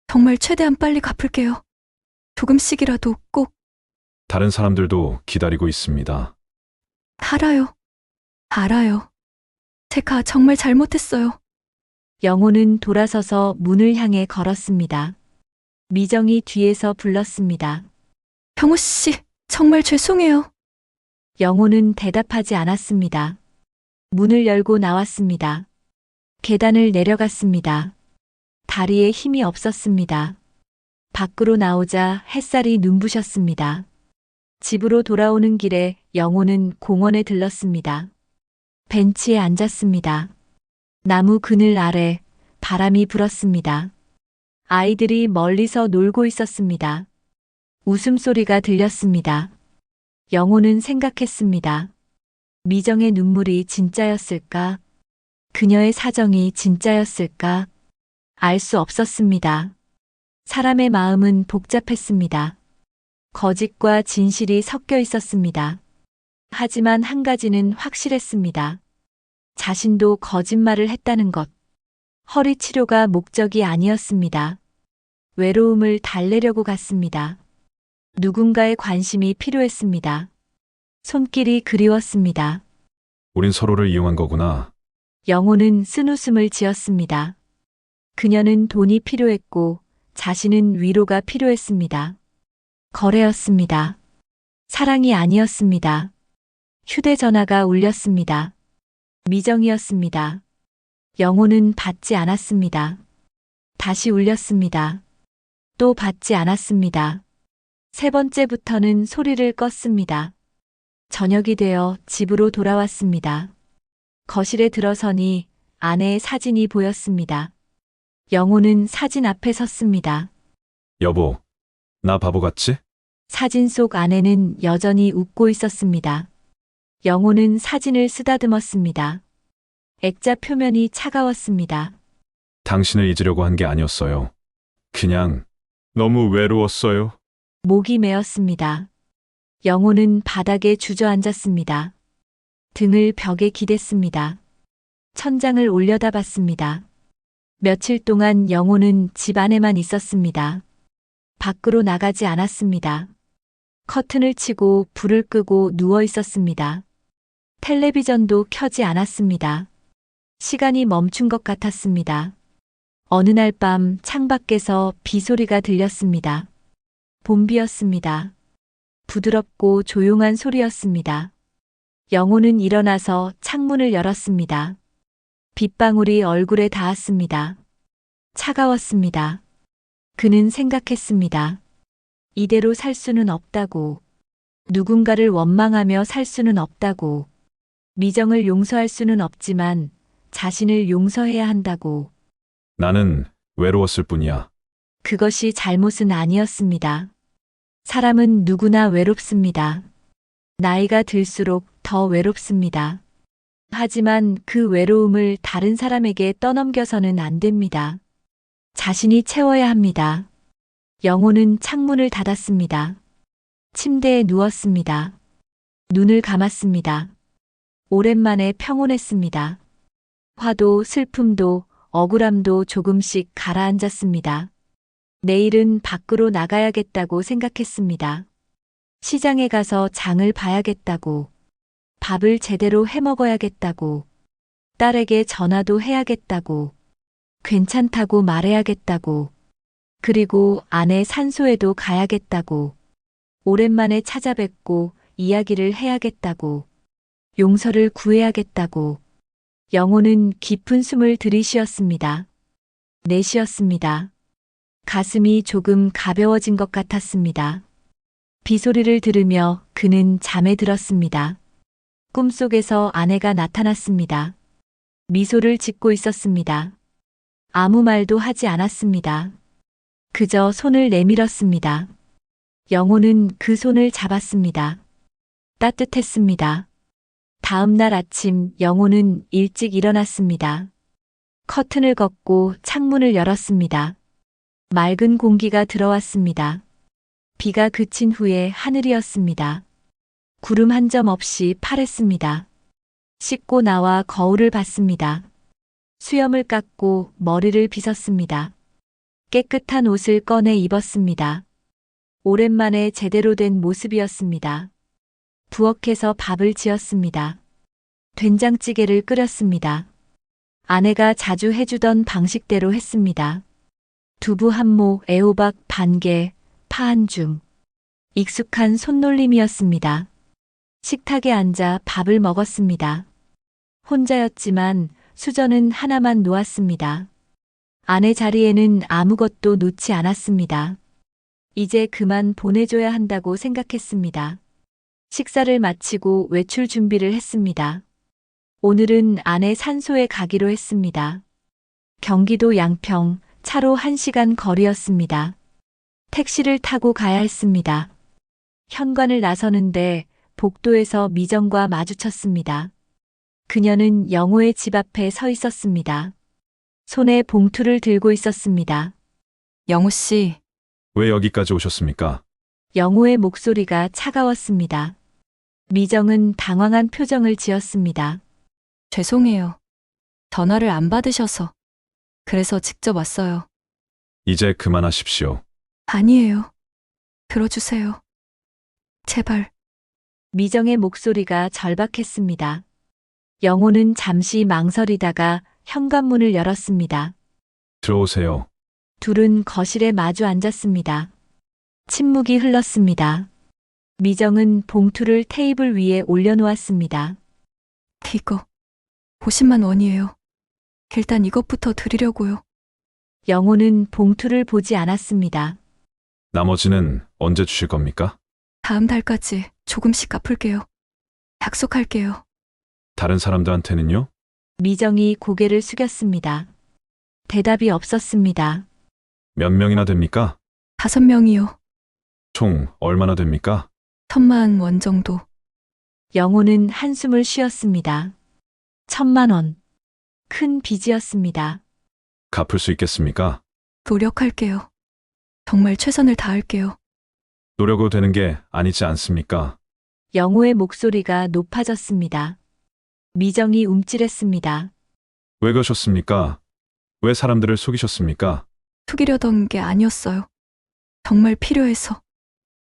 정말 최대한 빨리 갚을게요. 조금씩이라도 꼭. 다른 사람들도 기다리고 있습니다. 알아요. 알아요. 제가 정말 잘못했어요. 영호는 돌아서서 문을 향해 걸었습니다. 미정이 뒤에서 불렀습니다. 경호 씨, 정말 죄송해요. 영호는 대답하지 않았습니다. 문을 열고 나왔습니다. 계단을 내려갔습니다. 다리에 힘이 없었습니다. 밖으로 나오자 햇살이 눈부셨습니다. 집으로 돌아오는 길에 영호는 공원에 들렀습니다. 벤치에 앉았습니다. 나무 그늘 아래 바람이 불었습니다. 아이들이 멀리서 놀고 있었습니다. 웃음소리가 들렸습니다. 영호는 생각했습니다. 미정의 눈물이 진짜였을까? 그녀의 사정이 진짜였을까? 알 수 없었습니다. 사람의 마음은 복잡했습니다. 거짓과 진실이 섞여 있었습니다. 하지만 한 가지는 확실했습니다. 자신도 거짓말을 했다는 것. 허리 치료가 목적이 아니었습니다. 외로움을 달래려고 갔습니다. 누군가의 관심이 필요했습니다. 손길이 그리웠습니다. 우린 서로를 이용한 거구나. 영호는 쓴웃음을 지었습니다. 그녀는 돈이 필요했고 자신은 위로가 필요했습니다. 거래였습니다. 사랑이 아니었습니다. 휴대전화가 울렸습니다. 미정이었습니다. 영호는 받지 않았습니다. 다시 울렸습니다. 또 받지 않았습니다. 세 번째부터는 소리를 껐습니다. 저녁이 되어 집으로 돌아왔습니다. 거실에 들어서니 아내의 사진이 보였습니다. 영호는 사진 앞에 섰습니다. 여보, 나 바보 같지? 사진 속 아내는 여전히 웃고 있었습니다. 영호는 사진을 쓰다듬었습니다. 액자 표면이 차가웠습니다. 당신을 잊으려고 한 게 아니었어요. 그냥 너무 외로웠어요. 목이 메었습니다. 영호는 바닥에 주저앉았습니다. 등을 벽에 기댔습니다. 천장을 올려다봤습니다. 며칠 동안 영호는 집 안에만 있었습니다. 밖으로 나가지 않았습니다. 커튼을 치고 불을 끄고 누워 있었습니다. 텔레비전도 켜지 않았습니다. 시간이 멈춘 것 같았습니다. 어느 날 밤 창밖에서 비 소리가 들렸습니다. 봄비였습니다. 부드럽고 조용한 소리였습니다. 영호는 일어나서 창문을 열었습니다. 빗방울이 얼굴에 닿았습니다. 차가웠습니다. 그는 생각했습니다. 이대로 살 수는 없다고. 누군가를 원망하며 살 수는 없다고. 미정을 용서할 수는 없지만 자신을 용서해야 한다고. 나는 외로웠을 뿐이야. 그것이 잘못은 아니었습니다. 사람은 누구나 외롭습니다. 나이가 들수록 더 외롭습니다. 하지만 그 외로움을 다른 사람에게 떠넘겨서는 안 됩니다. 자신이 채워야 합니다. 영호는 창문을 닫았습니다. 침대에 누웠습니다. 눈을 감았습니다. 오랜만에 평온했습니다. 화도 슬픔도 억울함도 조금씩 가라앉았습니다. 내일은 밖으로 나가야겠다고 생각했습니다. 시장에 가서 장을 봐야겠다고. 밥을 제대로 해 먹어야겠다고. 딸에게 전화도 해야겠다고. 괜찮다고 말해야겠다고. 그리고 아내 산소에도 가야겠다고. 오랜만에 찾아뵙고 이야기를 해야겠다고. 용서를 구해야겠다고. 영호는 깊은 숨을 들이쉬었습니다. 내쉬었습니다. 가슴이 조금 가벼워진 것 같았습니다. 비소리를 들으며 그는 잠에 들었습니다. 꿈속에서 아내가 나타났습니다. 미소를 짓고 있었습니다. 아무 말도 하지 않았습니다. 그저 손을 내밀었습니다. 영호는 그 손을 잡았습니다. 따뜻했습니다. 다음 날 아침 영호는 일찍 일어났습니다. 커튼을 걷고 창문을 열었습니다. 맑은 공기가 들어왔습니다. 비가 그친 후에 하늘이었습니다. 구름 한 점 없이 파랬습니다. 씻고 나와 거울을 봤습니다. 수염을 깎고 머리를 빗었습니다. 깨끗한 옷을 꺼내 입었습니다. 오랜만에 제대로 된 모습이었습니다. 부엌에서 밥을 지었습니다. 된장찌개를 끓였습니다. 아내가 자주 해주던 방식대로 했습니다. 두부 한 모, 애호박 반 개, 파 한 줌. 익숙한 손놀림이었습니다. 식탁에 앉아 밥을 먹었습니다. 혼자였지만 수저는 하나만 놓았습니다. 아내 자리에는 아무것도 놓지 않았습니다. 이제 그만 보내줘야 한다고 생각했습니다. 식사를 마치고 외출 준비를 했습니다. 오늘은 아내 산소에 가기로 했습니다. 경기도 양평, 차로 1시간 거리였습니다. 택시를 타고 가야 했습니다. 현관을 나서는데 복도에서 미정과 마주쳤습니다. 그녀는 영호의 집 앞에 서 있었습니다. 손에 봉투를 들고 있었습니다. 영호 씨, 왜 여기까지 오셨습니까? 영호의 목소리가 차가웠습니다. 미정은 당황한 표정을 지었습니다. 죄송해요. 전화를 안 받으셔서. 그래서 직접 왔어요. 이제 그만하십시오. 아니에요. 들어주세요. 제발. 미정의 목소리가 절박했습니다. 영호는 잠시 망설이다가 현관문을 열었습니다. 들어오세요. 둘은 거실에 마주 앉았습니다. 침묵이 흘렀습니다. 미정은 봉투를 테이블 위에 올려놓았습니다. 이거 50만 원이에요. 일단 이것부터 드리려고요. 영호는 봉투를 보지 않았습니다. 나머지는 언제 주실 겁니까? 다음 달까지 조금씩 갚을게요. 약속할게요. 다른 사람들한테는요? 미정이 고개를 숙였습니다. 대답이 없었습니다. 몇 명이나 됩니까? 5명이요. 총 얼마나 됩니까? 1,000만 원 정도. 영호는 한숨을 쉬었습니다. 1,000만 원. 큰 빚이었습니다. 갚을 수 있겠습니까? 노력할게요. 정말 최선을 다할게요. 노려도 되는 게 아니지 않습니까? 영호의 목소리가 높아졌습니다. 미정이 움찔했습니다. 왜 그러셨습니까? 왜 사람들을 속이셨습니까? 속이려던 게 아니었어요. 정말 필요해서.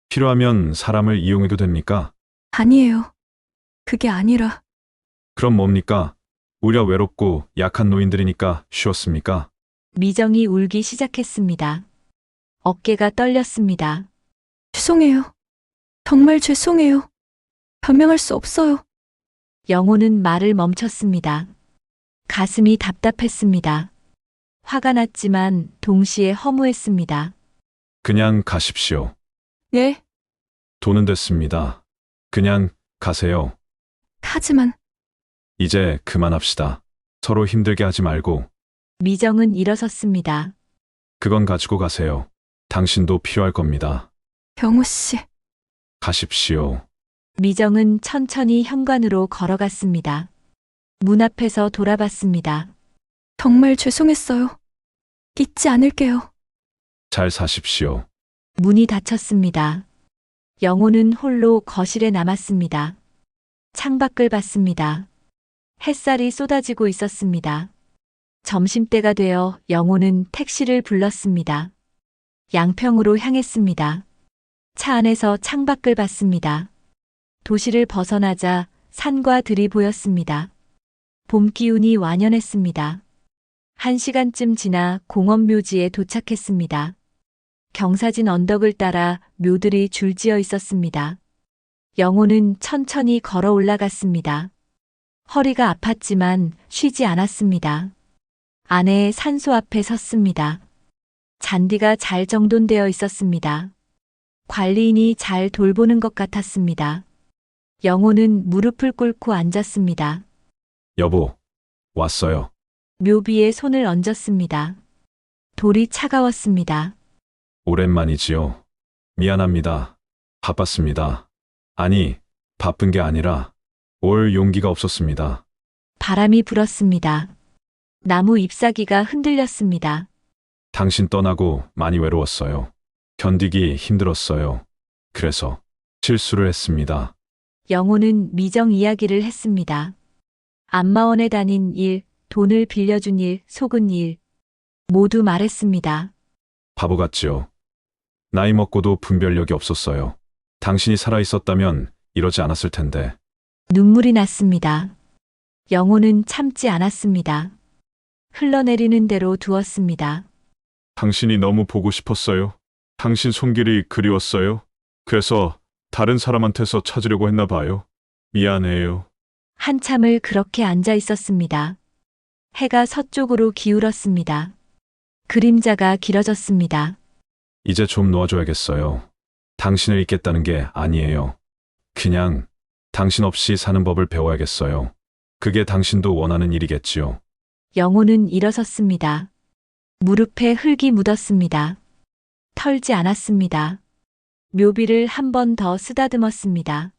필요하면 사람을 이용해도 됩니까? 아니에요. 그게 아니라 그럼 뭡니까? 우려 외롭고 약한 노인들이니까 쉬웠습니까? 미정이 울기 시작했습니다. 어깨가 떨렸습니다. 죄송해요. 정말 죄송해요. 변명할 수 없어요. 영호는 말을 멈췄습니다. 가슴이 답답했습니다. 화가 났지만 동시에 허무했습니다. 그냥 가십시오. 예, 돈은 됐습니다. 그냥 가세요. 하지만 이제 그만합시다. 서로 힘들게 하지 말고 미정은 일어섰습니다. 그건 가지고 가세요. 당신도 필요할 겁니다. 영호 씨, 가십시오. 미정은 천천히 현관으로 걸어갔습니다. 문 앞에서 돌아봤습니다. 정말 죄송했어요. 잊지 않을게요. 잘 사십시오. 문이 닫혔습니다. 영호는 홀로 거실에 남았습니다. 창밖을 봤습니다. 햇살이 쏟아지고 있었습니다. 점심때가 되어 영호는 택시를 불렀습니다. 양평으로 향했습니다. 차 안에서 창밖을 봤습니다. 도시를 벗어나자 산과 들이 보였습니다. 봄 기운이 완연했습니다. 1시간쯤 지나 공원 묘지에 도착했습니다. 경사진 언덕을 따라 묘들이 줄지어 있었습니다. 영호는 천천히 걸어 올라갔습니다. 허리가 아팠지만 쉬지 않았습니다. 아내의 산소 앞에 섰습니다. 잔디가 잘 정돈되어 있었습니다. 관리인이 잘 돌보는 것 같았습니다. 영호는 무릎을 꿇고 앉았습니다. 여보, 왔어요. 묘비에 손을 얹었습니다. 돌이 차가웠습니다. 오랜만이지요. 미안합니다. 바빴습니다. 아니, 바쁜 게 아니라 올 용기가 없었습니다. 바람이 불었습니다. 나무 잎사귀가 흔들렸습니다. 당신 떠나고 많이 외로웠어요. 견디기 힘들었어요. 그래서 실수를 했습니다. 영호는 미정 이야기를 했습니다. 안마원에 다닌 일, 돈을 빌려준 일, 속은 일, 모두 말했습니다. 바보 같지요. 나이 먹고도 분별력이 없었어요. 당신이 살아있었다면 이러지 않았을 텐데. 눈물이 났습니다. 영호는 참지 않았습니다. 흘러내리는 대로 두었습니다. 당신이 너무 보고 싶었어요. 당신 손길이 그리웠어요. 그래서 다른 사람한테서 찾으려고 했나 봐요. 미안해요. 한참을 그렇게 앉아 있었습니다. 해가 서쪽으로 기울었습니다. 그림자가 길어졌습니다. 이제 좀 놓아줘야겠어요. 당신을 잊겠다는 게 아니에요. 그냥 당신 없이 사는 법을 배워야겠어요. 그게 당신도 원하는 일이겠지요. 영호는 일어섰습니다. 무릎에 흙이 묻었습니다. 털지 않았습니다. 묘비를 한 번 더 쓰다듬었습니다.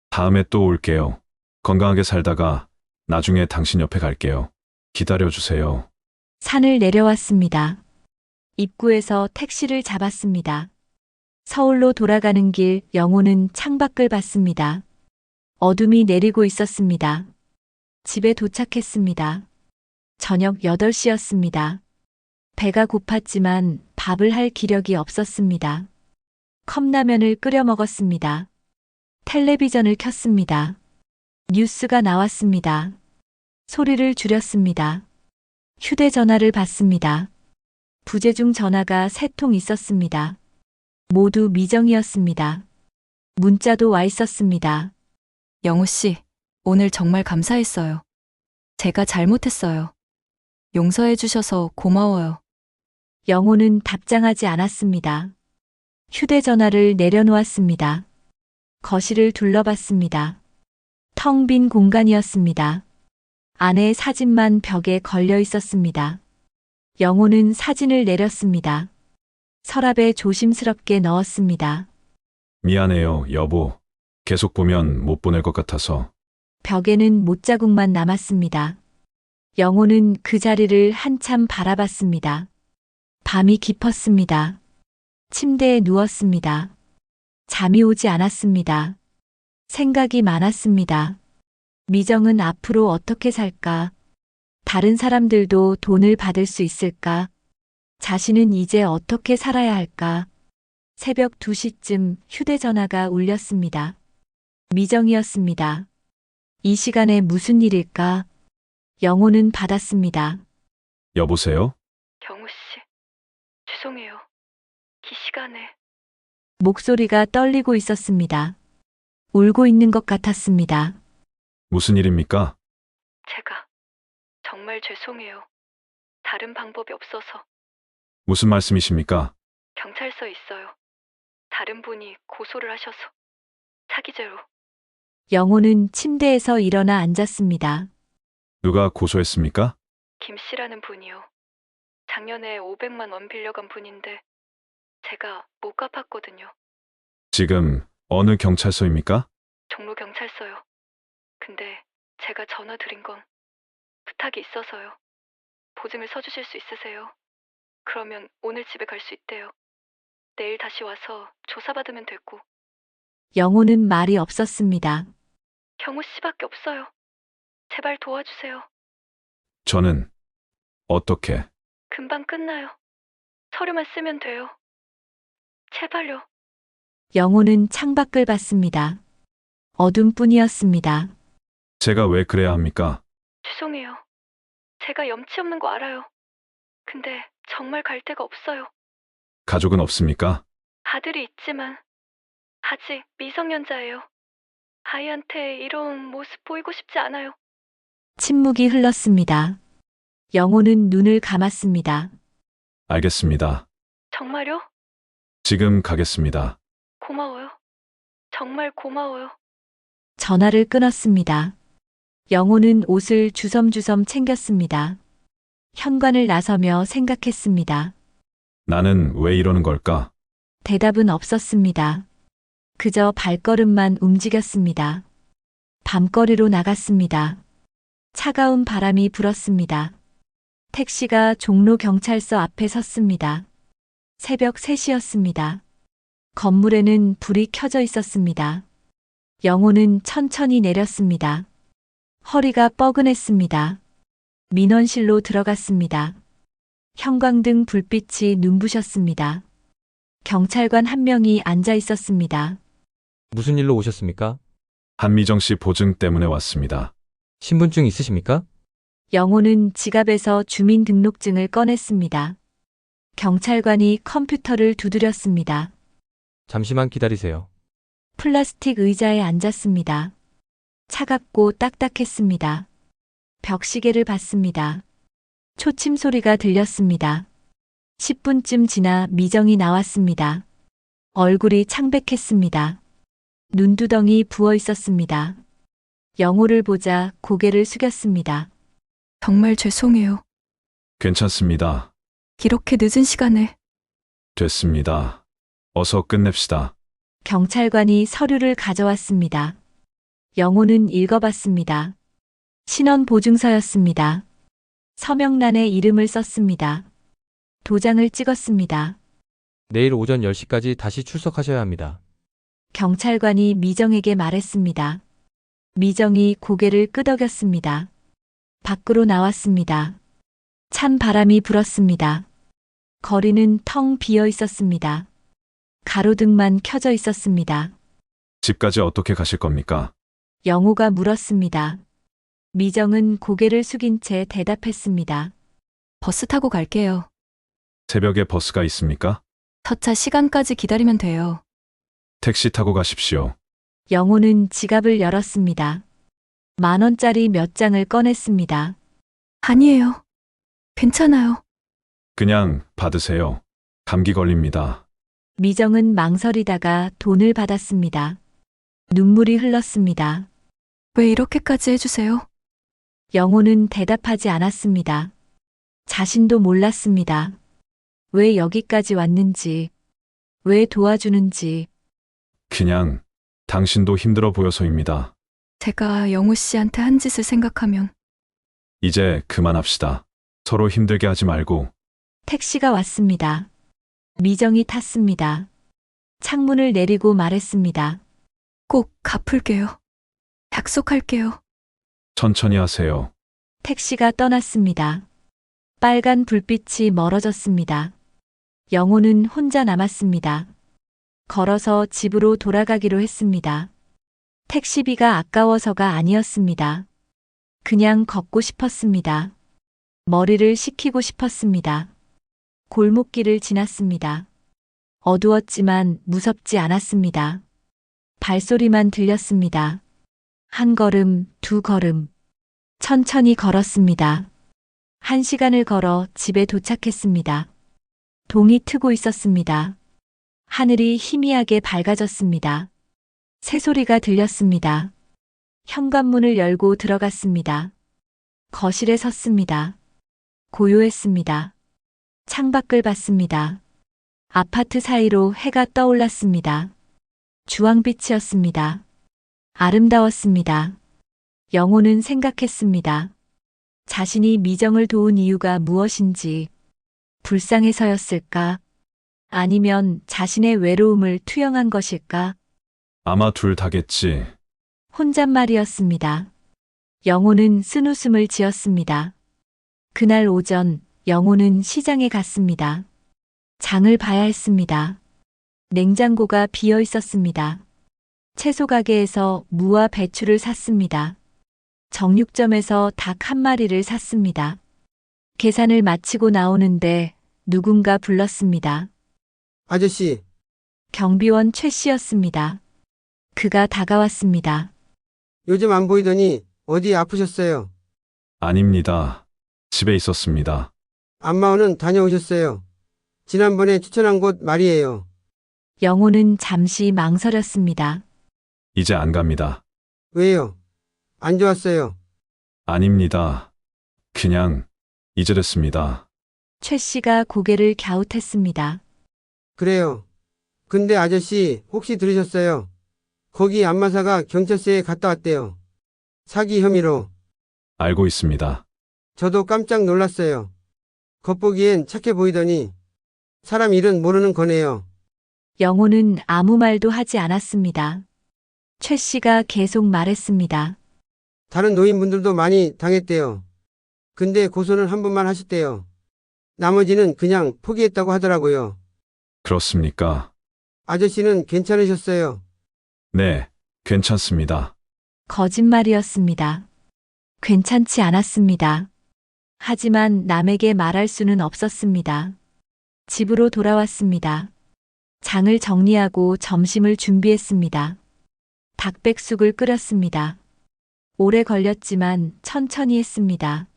다음에 또 올게요. 건강하게 살다가 나중에 당신 옆에 갈게요. 기다려주세요. 산을 내려왔습니다. 입구에서 택시를 잡았습니다. 서울로 돌아가는 길 영호는 창밖을 봤습니다. 어둠이 내리고 있었습니다. 집에 도착했습니다. 저녁 8시였습니다. 배가 고팠지만 밥을 할 기력이 없었습니다. 컵라면을 끓여 먹었습니다. 텔레비전을 켰습니다. 뉴스가 나왔습니다. 소리를 줄였습니다. 휴대전화를 받습니다. 부재중 전화가 3통 있었습니다. 모두 미정이었습니다. 문자도 와 있었습니다. 영호 씨, 오늘 정말 감사했어요. 제가 잘못했어요. 용서해 주셔서 고마워요. 영호는 답장하지 않았습니다. 휴대전화를 내려놓았습니다. 거실을 둘러봤습니다. 텅 빈 공간이었습니다. 아내의 사진만 벽에 걸려 있었습니다. 영호는 사진을 내렸습니다. 서랍에 조심스럽게 넣었습니다. 미안해요, 여보. 계속 보면 못 보낼 것 같아서. 벽에는 못자국만 남았습니다. 영호는 그 자리를 한참 바라봤습니다. 밤이 깊었습니다. 침대에 누웠습니다. 잠이 오지 않았습니다. 생각이 많았습니다. 미정은 앞으로 어떻게 살까? 다른 사람들도 돈을 받을 수 있을까? 자신은 이제 어떻게 살아야 할까? 새벽 2시쯤 휴대전화가 울렸습니다. 미정이었습니다. 이 시간에 무슨 일일까? 영호는 받았습니다. 여보세요? 경우 씨, 죄송해요. 이 시간에 목소리가 떨리고 있었습니다. 울고 있는 것 같았습니다. 무슨 일입니까? 제가 정말 죄송해요. 다른 방법이 없어서 무슨 말씀이십니까? 경찰서에 있어요. 다른 분이 고소를 하셔서 사기죄로. 영호는 침대에서 일어나 앉았습니다. 누가 고소했습니까? 김 씨라는 분이요. 작년에 500만 원 빌려간 분인데 제가 못 갚았거든요. 지금 어느 경찰서입니까? 종로경찰서요. 근데 제가 전화 드린 건 부탁이 있어서요. 보증을 서주실 수 있으세요? 그러면 오늘 집에 갈 수 있대요. 내일 다시 와서 조사받으면 되고. 영호는 말이 없었습니다. 경우 씨밖에 없어요. 제발 도와주세요. 저는 어떻게? 금방 끝나요. 서류만 쓰면 돼요. 제발요. 영호는 창밖을 봤습니다. 어둠뿐이었습니다. 제가 왜 그래야 합니까? 죄송해요. 제가 염치 없는 거 알아요. 근데 정말 갈 데가 없어요. 가족은 없습니까? 아들이 있지만 아직 미성년자예요. 아이한테 이런 모습 보이고 싶지 않아요. 침묵이 흘렀습니다. 영호는 눈을 감았습니다. 알겠습니다. 정말요? 지금 가겠습니다. 고마워요. 정말 고마워요. 전화를 끊었습니다. 영호는 옷을 주섬주섬 챙겼습니다. 현관을 나서며 생각했습니다. 나는 왜 이러는 걸까? 대답은 없었습니다. 그저 발걸음만 움직였습니다. 밤거리로 나갔습니다. 차가운 바람이 불었습니다. 택시가 종로 경찰서 앞에 섰습니다. 새벽 3시였습니다. 건물에는 불이 켜져 있었습니다. 영호는 천천히 내렸습니다. 허리가 뻐근했습니다. 민원실로 들어갔습니다. 형광등 불빛이 눈부셨습니다. 경찰관 한 명이 앉아 있었습니다. 무슨 일로 오셨습니까? 한미정 씨 보증 때문에 왔습니다. 신분증 있으십니까? 영호는 지갑에서 주민등록증을 꺼냈습니다. 경찰관이 컴퓨터를 두드렸습니다. 잠시만 기다리세요. 플라스틱 의자에 앉았습니다. 차갑고 딱딱했습니다. 벽시계를 봤습니다. 초침 소리가 들렸습니다. 10분쯤 지나 미정이 나왔습니다. 얼굴이 창백했습니다. 눈두덩이 부어 있었습니다. 영호를 보자 고개를 숙였습니다. 정말 죄송해요. 괜찮습니다. 이렇게 늦은 시간에 됐습니다. 어서 끝냅시다. 경찰관이 서류를 가져왔습니다. 영호는 읽어봤습니다. 신원보증서였습니다. 서명란에 이름을 썼습니다. 도장을 찍었습니다. 내일 오전 10시까지 다시 출석하셔야 합니다. 경찰관이 미정에게 말했습니다. 미정이 고개를 끄덕였습니다. 밖으로 나왔습니다. 찬 바람이 불었습니다. 거리는 텅 비어 있었습니다. 가로등만 켜져 있었습니다. 집까지 어떻게 가실 겁니까? 영호가 물었습니다. 미정은 고개를 숙인 채 대답했습니다. 버스 타고 갈게요. 새벽에 버스가 있습니까? 첫차 시간까지 기다리면 돼요. 택시 타고 가십시오. 영호는 지갑을 열었습니다. 10,000원짜리 몇 장을 꺼냈습니다. 아니에요. 괜찮아요. 그냥 받으세요. 감기 걸립니다. 미정은 망설이다가 돈을 받았습니다. 눈물이 흘렀습니다. 왜 이렇게까지 해주세요? 영호는 대답하지 않았습니다. 자신도 몰랐습니다. 왜 여기까지 왔는지, 왜 도와주는지. 그냥 당신도 힘들어 보여서입니다. 제가 영우 씨한테 한 짓을 생각하면 이제 그만합시다. 서로 힘들게 하지 말고. 택시가 왔습니다. 미정이 탔습니다. 창문을 내리고 말했습니다. 꼭 갚을게요. 약속할게요. 천천히 하세요. 택시가 떠났습니다. 빨간 불빛이 멀어졌습니다. 영호는 혼자 남았습니다. 걸어서 집으로 돌아가기로 했습니다. 택시비가 아까워서가 아니었습니다. 그냥 걷고 싶었습니다. 머리를 식히고 싶었습니다. 골목길을 지났습니다. 어두웠지만 무섭지 않았습니다. 발소리만 들렸습니다. 한 걸음, 두 걸음. 천천히 걸었습니다. 1시간을 걸어 집에 도착했습니다. 동이 트고 있었습니다. 하늘이 희미하게 밝아졌습니다. 새소리가 들렸습니다. 현관문을 열고 들어갔습니다. 거실에 섰습니다. 고요했습니다. 창밖을 봤습니다. 아파트 사이로 해가 떠올랐습니다. 주황빛이었습니다. 아름다웠습니다. 영호는 생각했습니다. 자신이 미정을 도운 이유가 무엇인지, 불쌍해서였을까? 아니면 자신의 외로움을 투영한 것일까? 아마 둘 다겠지. 혼잣말이었습니다. 영호는 쓴웃음을 지었습니다. 그날 오전, 영호는 시장에 갔습니다. 장을 봐야 했습니다. 냉장고가 비어 있었습니다. 채소 가게에서 무와 배추를 샀습니다. 정육점에서 닭 1마리를 샀습니다. 계산을 마치고 나오는데 누군가 불렀습니다. 아저씨, 경비원 최 씨였습니다. 그가 다가왔습니다. 요즘 안 보이더니 어디 아프셨어요? 아닙니다. 집에 있었습니다. 안마오는 다녀오셨어요. 지난번에 추천한 곳 말이에요. 영호는 잠시 망설였습니다. 이제 안 갑니다. 왜요? 안 좋았어요. 아닙니다. 그냥 이제 됐습니다. 최 씨가 고개를 갸웃했습니다. 그래요. 근데 아저씨 혹시 들으셨어요? 거기 안마사가 경찰서에 갔다 왔대요. 사기 혐의로. 알고 있습니다. 저도 깜짝 놀랐어요. 겉보기엔 착해 보이더니 사람 일은 모르는 거네요. 영호는 아무 말도 하지 않았습니다. 최 씨가 계속 말했습니다. 다른 노인분들도 많이 당했대요. 근데 고소는 한 번만 하셨대요. 나머지는 그냥 포기했다고 하더라고요. 그렇습니까? 아저씨는 괜찮으셨어요. 네, 괜찮습니다. 거짓말이었습니다. 괜찮지 않았습니다. 하지만 남에게 말할 수는 없었습니다. 집으로 돌아왔습니다. 장을 정리하고 점심을 준비했습니다. 닭백숙을 끓였습니다. 오래 걸렸지만 천천히 했습니다.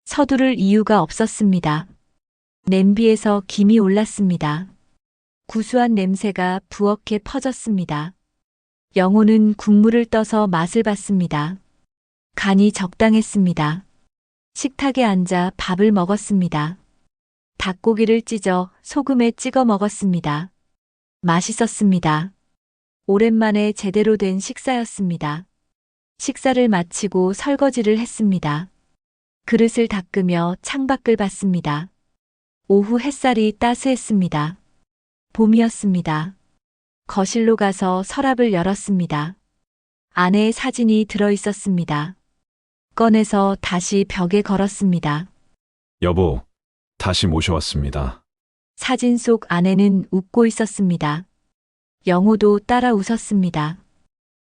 서두를 이유가 없었습니다. 냄비에서 김이 올랐습니다. 구수한 냄새가 부엌에 퍼졌습니다. 영호는 국물을 떠서 맛을 봤습니다. 간이 적당했습니다. 식탁에 앉아 밥을 먹었습니다. 닭고기를 찢어 소금에 찍어 먹었습니다. 맛있었습니다. 오랜만에 제대로 된 식사였습니다. 식사를 마치고 설거지를 했습니다. 그릇을 닦으며 창밖을 봤습니다. 오후 햇살이 따스했습니다. 봄이었습니다. 거실로 가서 서랍을 열었습니다. 아내의 사진이 들어 있었습니다. 꺼내서 다시 벽에 걸었습니다. 여보, 다시 모셔왔습니다. 사진 속 아내는 웃고 있었습니다. 영호도 따라 웃었습니다.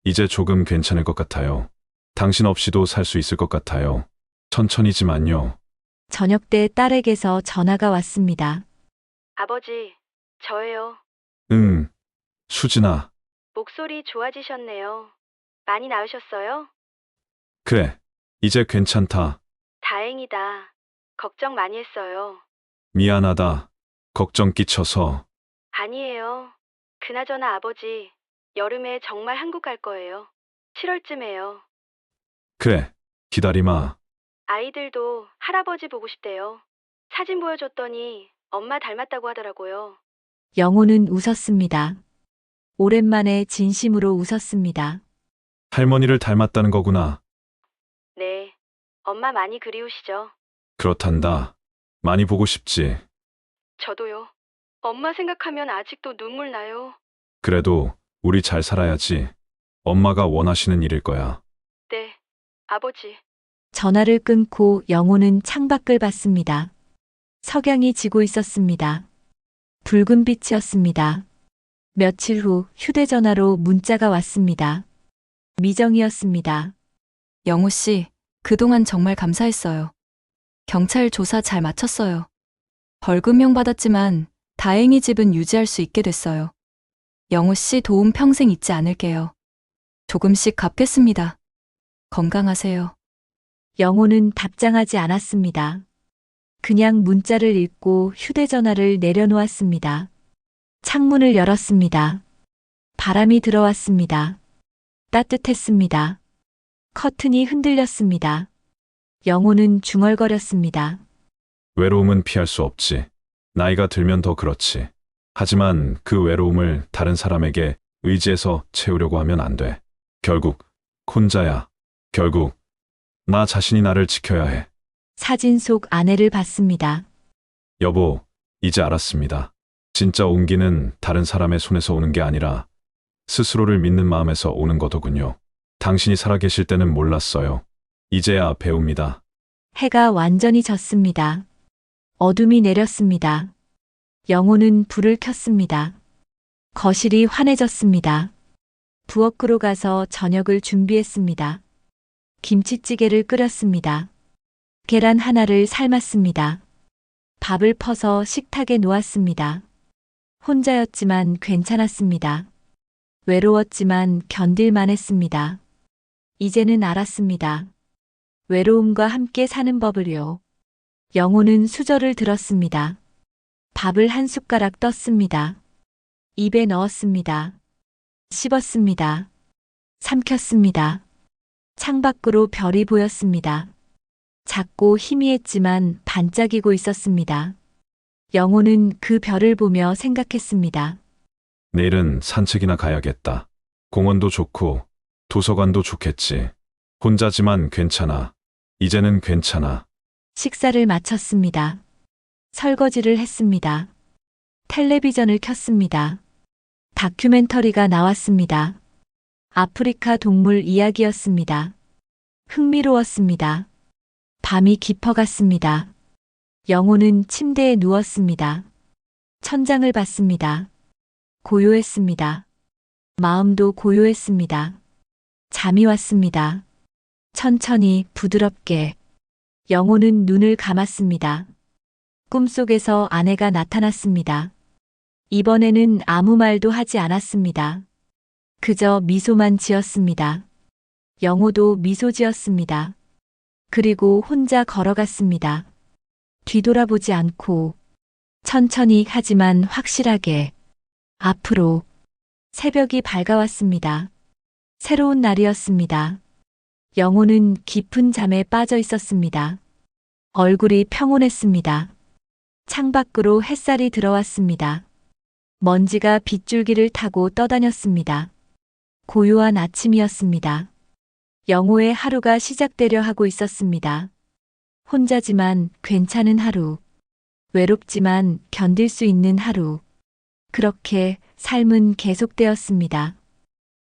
이제 조금 괜찮을 것 같아요. 당신 없이도 살 수 있을 것 같아요. 천천히지만요. 저녁 때 딸에게서 전화가 왔습니다. 아버지, 저예요. 수진아. 목소리 좋아지셨네요. 많이 나으셨어요? 그래, 이제 괜찮다. 다행이다. 걱정 많이 했어요. 미안하다. 걱정 끼쳐서. 아니에요. 그나저나 아버지, 여름에 정말 한국 갈 거예요. 7월쯤에요. 그래, 기다리마. 아이들도 할아버지 보고 싶대요. 사진 보여줬더니 엄마 닮았다고 하더라고요. 영호는 웃었습니다. 오랜만에 진심으로 웃었습니다. 할머니를 닮았다는 거구나. 네. 엄마 많이 그리우시죠? 그렇단다. 많이 보고 싶지. 저도요. 엄마 생각하면 아직도 눈물 나요. 그래도 우리 잘 살아야지. 엄마가 원하시는 일일 거야. 네. 아버지. 전화를 끊고 영호는 창밖을 봤습니다. 석양이 지고 있었습니다. 붉은 빛이었습니다. 며칠 후 휴대전화로 문자가 왔습니다. 미정이었습니다. 영호 씨, 그동안 정말 감사했어요. 경찰 조사 잘 마쳤어요. 벌금형 받았지만 다행히 집은 유지할 수 있게 됐어요. 영호 씨 도움 평생 잊지 않을게요. 조금씩 갚겠습니다. 건강하세요. 영호는 답장하지 않았습니다. 그냥 문자를 읽고 휴대전화를 내려놓았습니다. 창문을 열었습니다. 바람이 들어왔습니다. 따뜻했습니다. 커튼이 흔들렸습니다. 영호는 중얼거렸습니다. 외로움은 피할 수 없지. 나이가 들면 더 그렇지. 하지만 그 외로움을 다른 사람에게 의지해서 채우려고 하면 안 돼. 결국 혼자야. 결국 나 자신이 나를 지켜야 해. 사진 속 아내를 봤습니다. 여보, 이제 알았습니다. 진짜 온기는 다른 사람의 손에서 오는 게 아니라 스스로를 믿는 마음에서 오는 거더군요. 당신이 살아계실 때는 몰랐어요. 이제야 배웁니다. 해가 완전히 졌습니다. 어둠이 내렸습니다. 영호는 불을 켰습니다. 거실이 환해졌습니다. 부엌으로 가서 저녁을 준비했습니다. 김치찌개를 끓였습니다. 계란 하나를 삶았습니다. 밥을 퍼서 식탁에 놓았습니다. 혼자였지만 괜찮았습니다. 외로웠지만 견딜만 했습니다. 이제는 알았습니다. 외로움과 함께 사는 법을요. 영호는 수저를 들었습니다. 밥을 한 숟가락 떴습니다. 입에 넣었습니다. 씹었습니다. 삼켰습니다. 창밖으로 별이 보였습니다. 작고 희미했지만 반짝이고 있었습니다. 영호는 그 별을 보며 생각했습니다. 내일은 산책이나 가야겠다. 공원도 좋고 도서관도 좋겠지. 혼자지만 괜찮아. 이제는 괜찮아. 식사를 마쳤습니다. 설거지를 했습니다. 텔레비전을 켰습니다. 다큐멘터리가 나왔습니다. 아프리카 동물 이야기였습니다. 흥미로웠습니다. 밤이 깊어갔습니다. 영호는 침대에 누웠습니다. 천장을 봤습니다. 고요했습니다. 마음도 고요했습니다. 잠이 왔습니다. 천천히 부드럽게. 영호는 눈을 감았습니다. 꿈속에서 아내가 나타났습니다. 이번에는 아무 말도 하지 않았습니다. 그저 미소만 지었습니다. 영호도 미소 지었습니다. 그리고 혼자 걸어갔습니다. 뒤돌아보지 않고 천천히 하지만 확실하게 앞으로. 새벽이 밝아왔습니다. 새로운 날이었습니다. 영호는 깊은 잠에 빠져 있었습니다. 얼굴이 평온했습니다. 창밖으로 햇살이 들어왔습니다. 먼지가 빗줄기를 타고 떠다녔습니다. 고요한 아침이었습니다. 영호의 하루가 시작되려 하고 있었습니다. 혼자지만 괜찮은 하루. 외롭지만 견딜 수 있는 하루. 그렇게 삶은 계속되었습니다.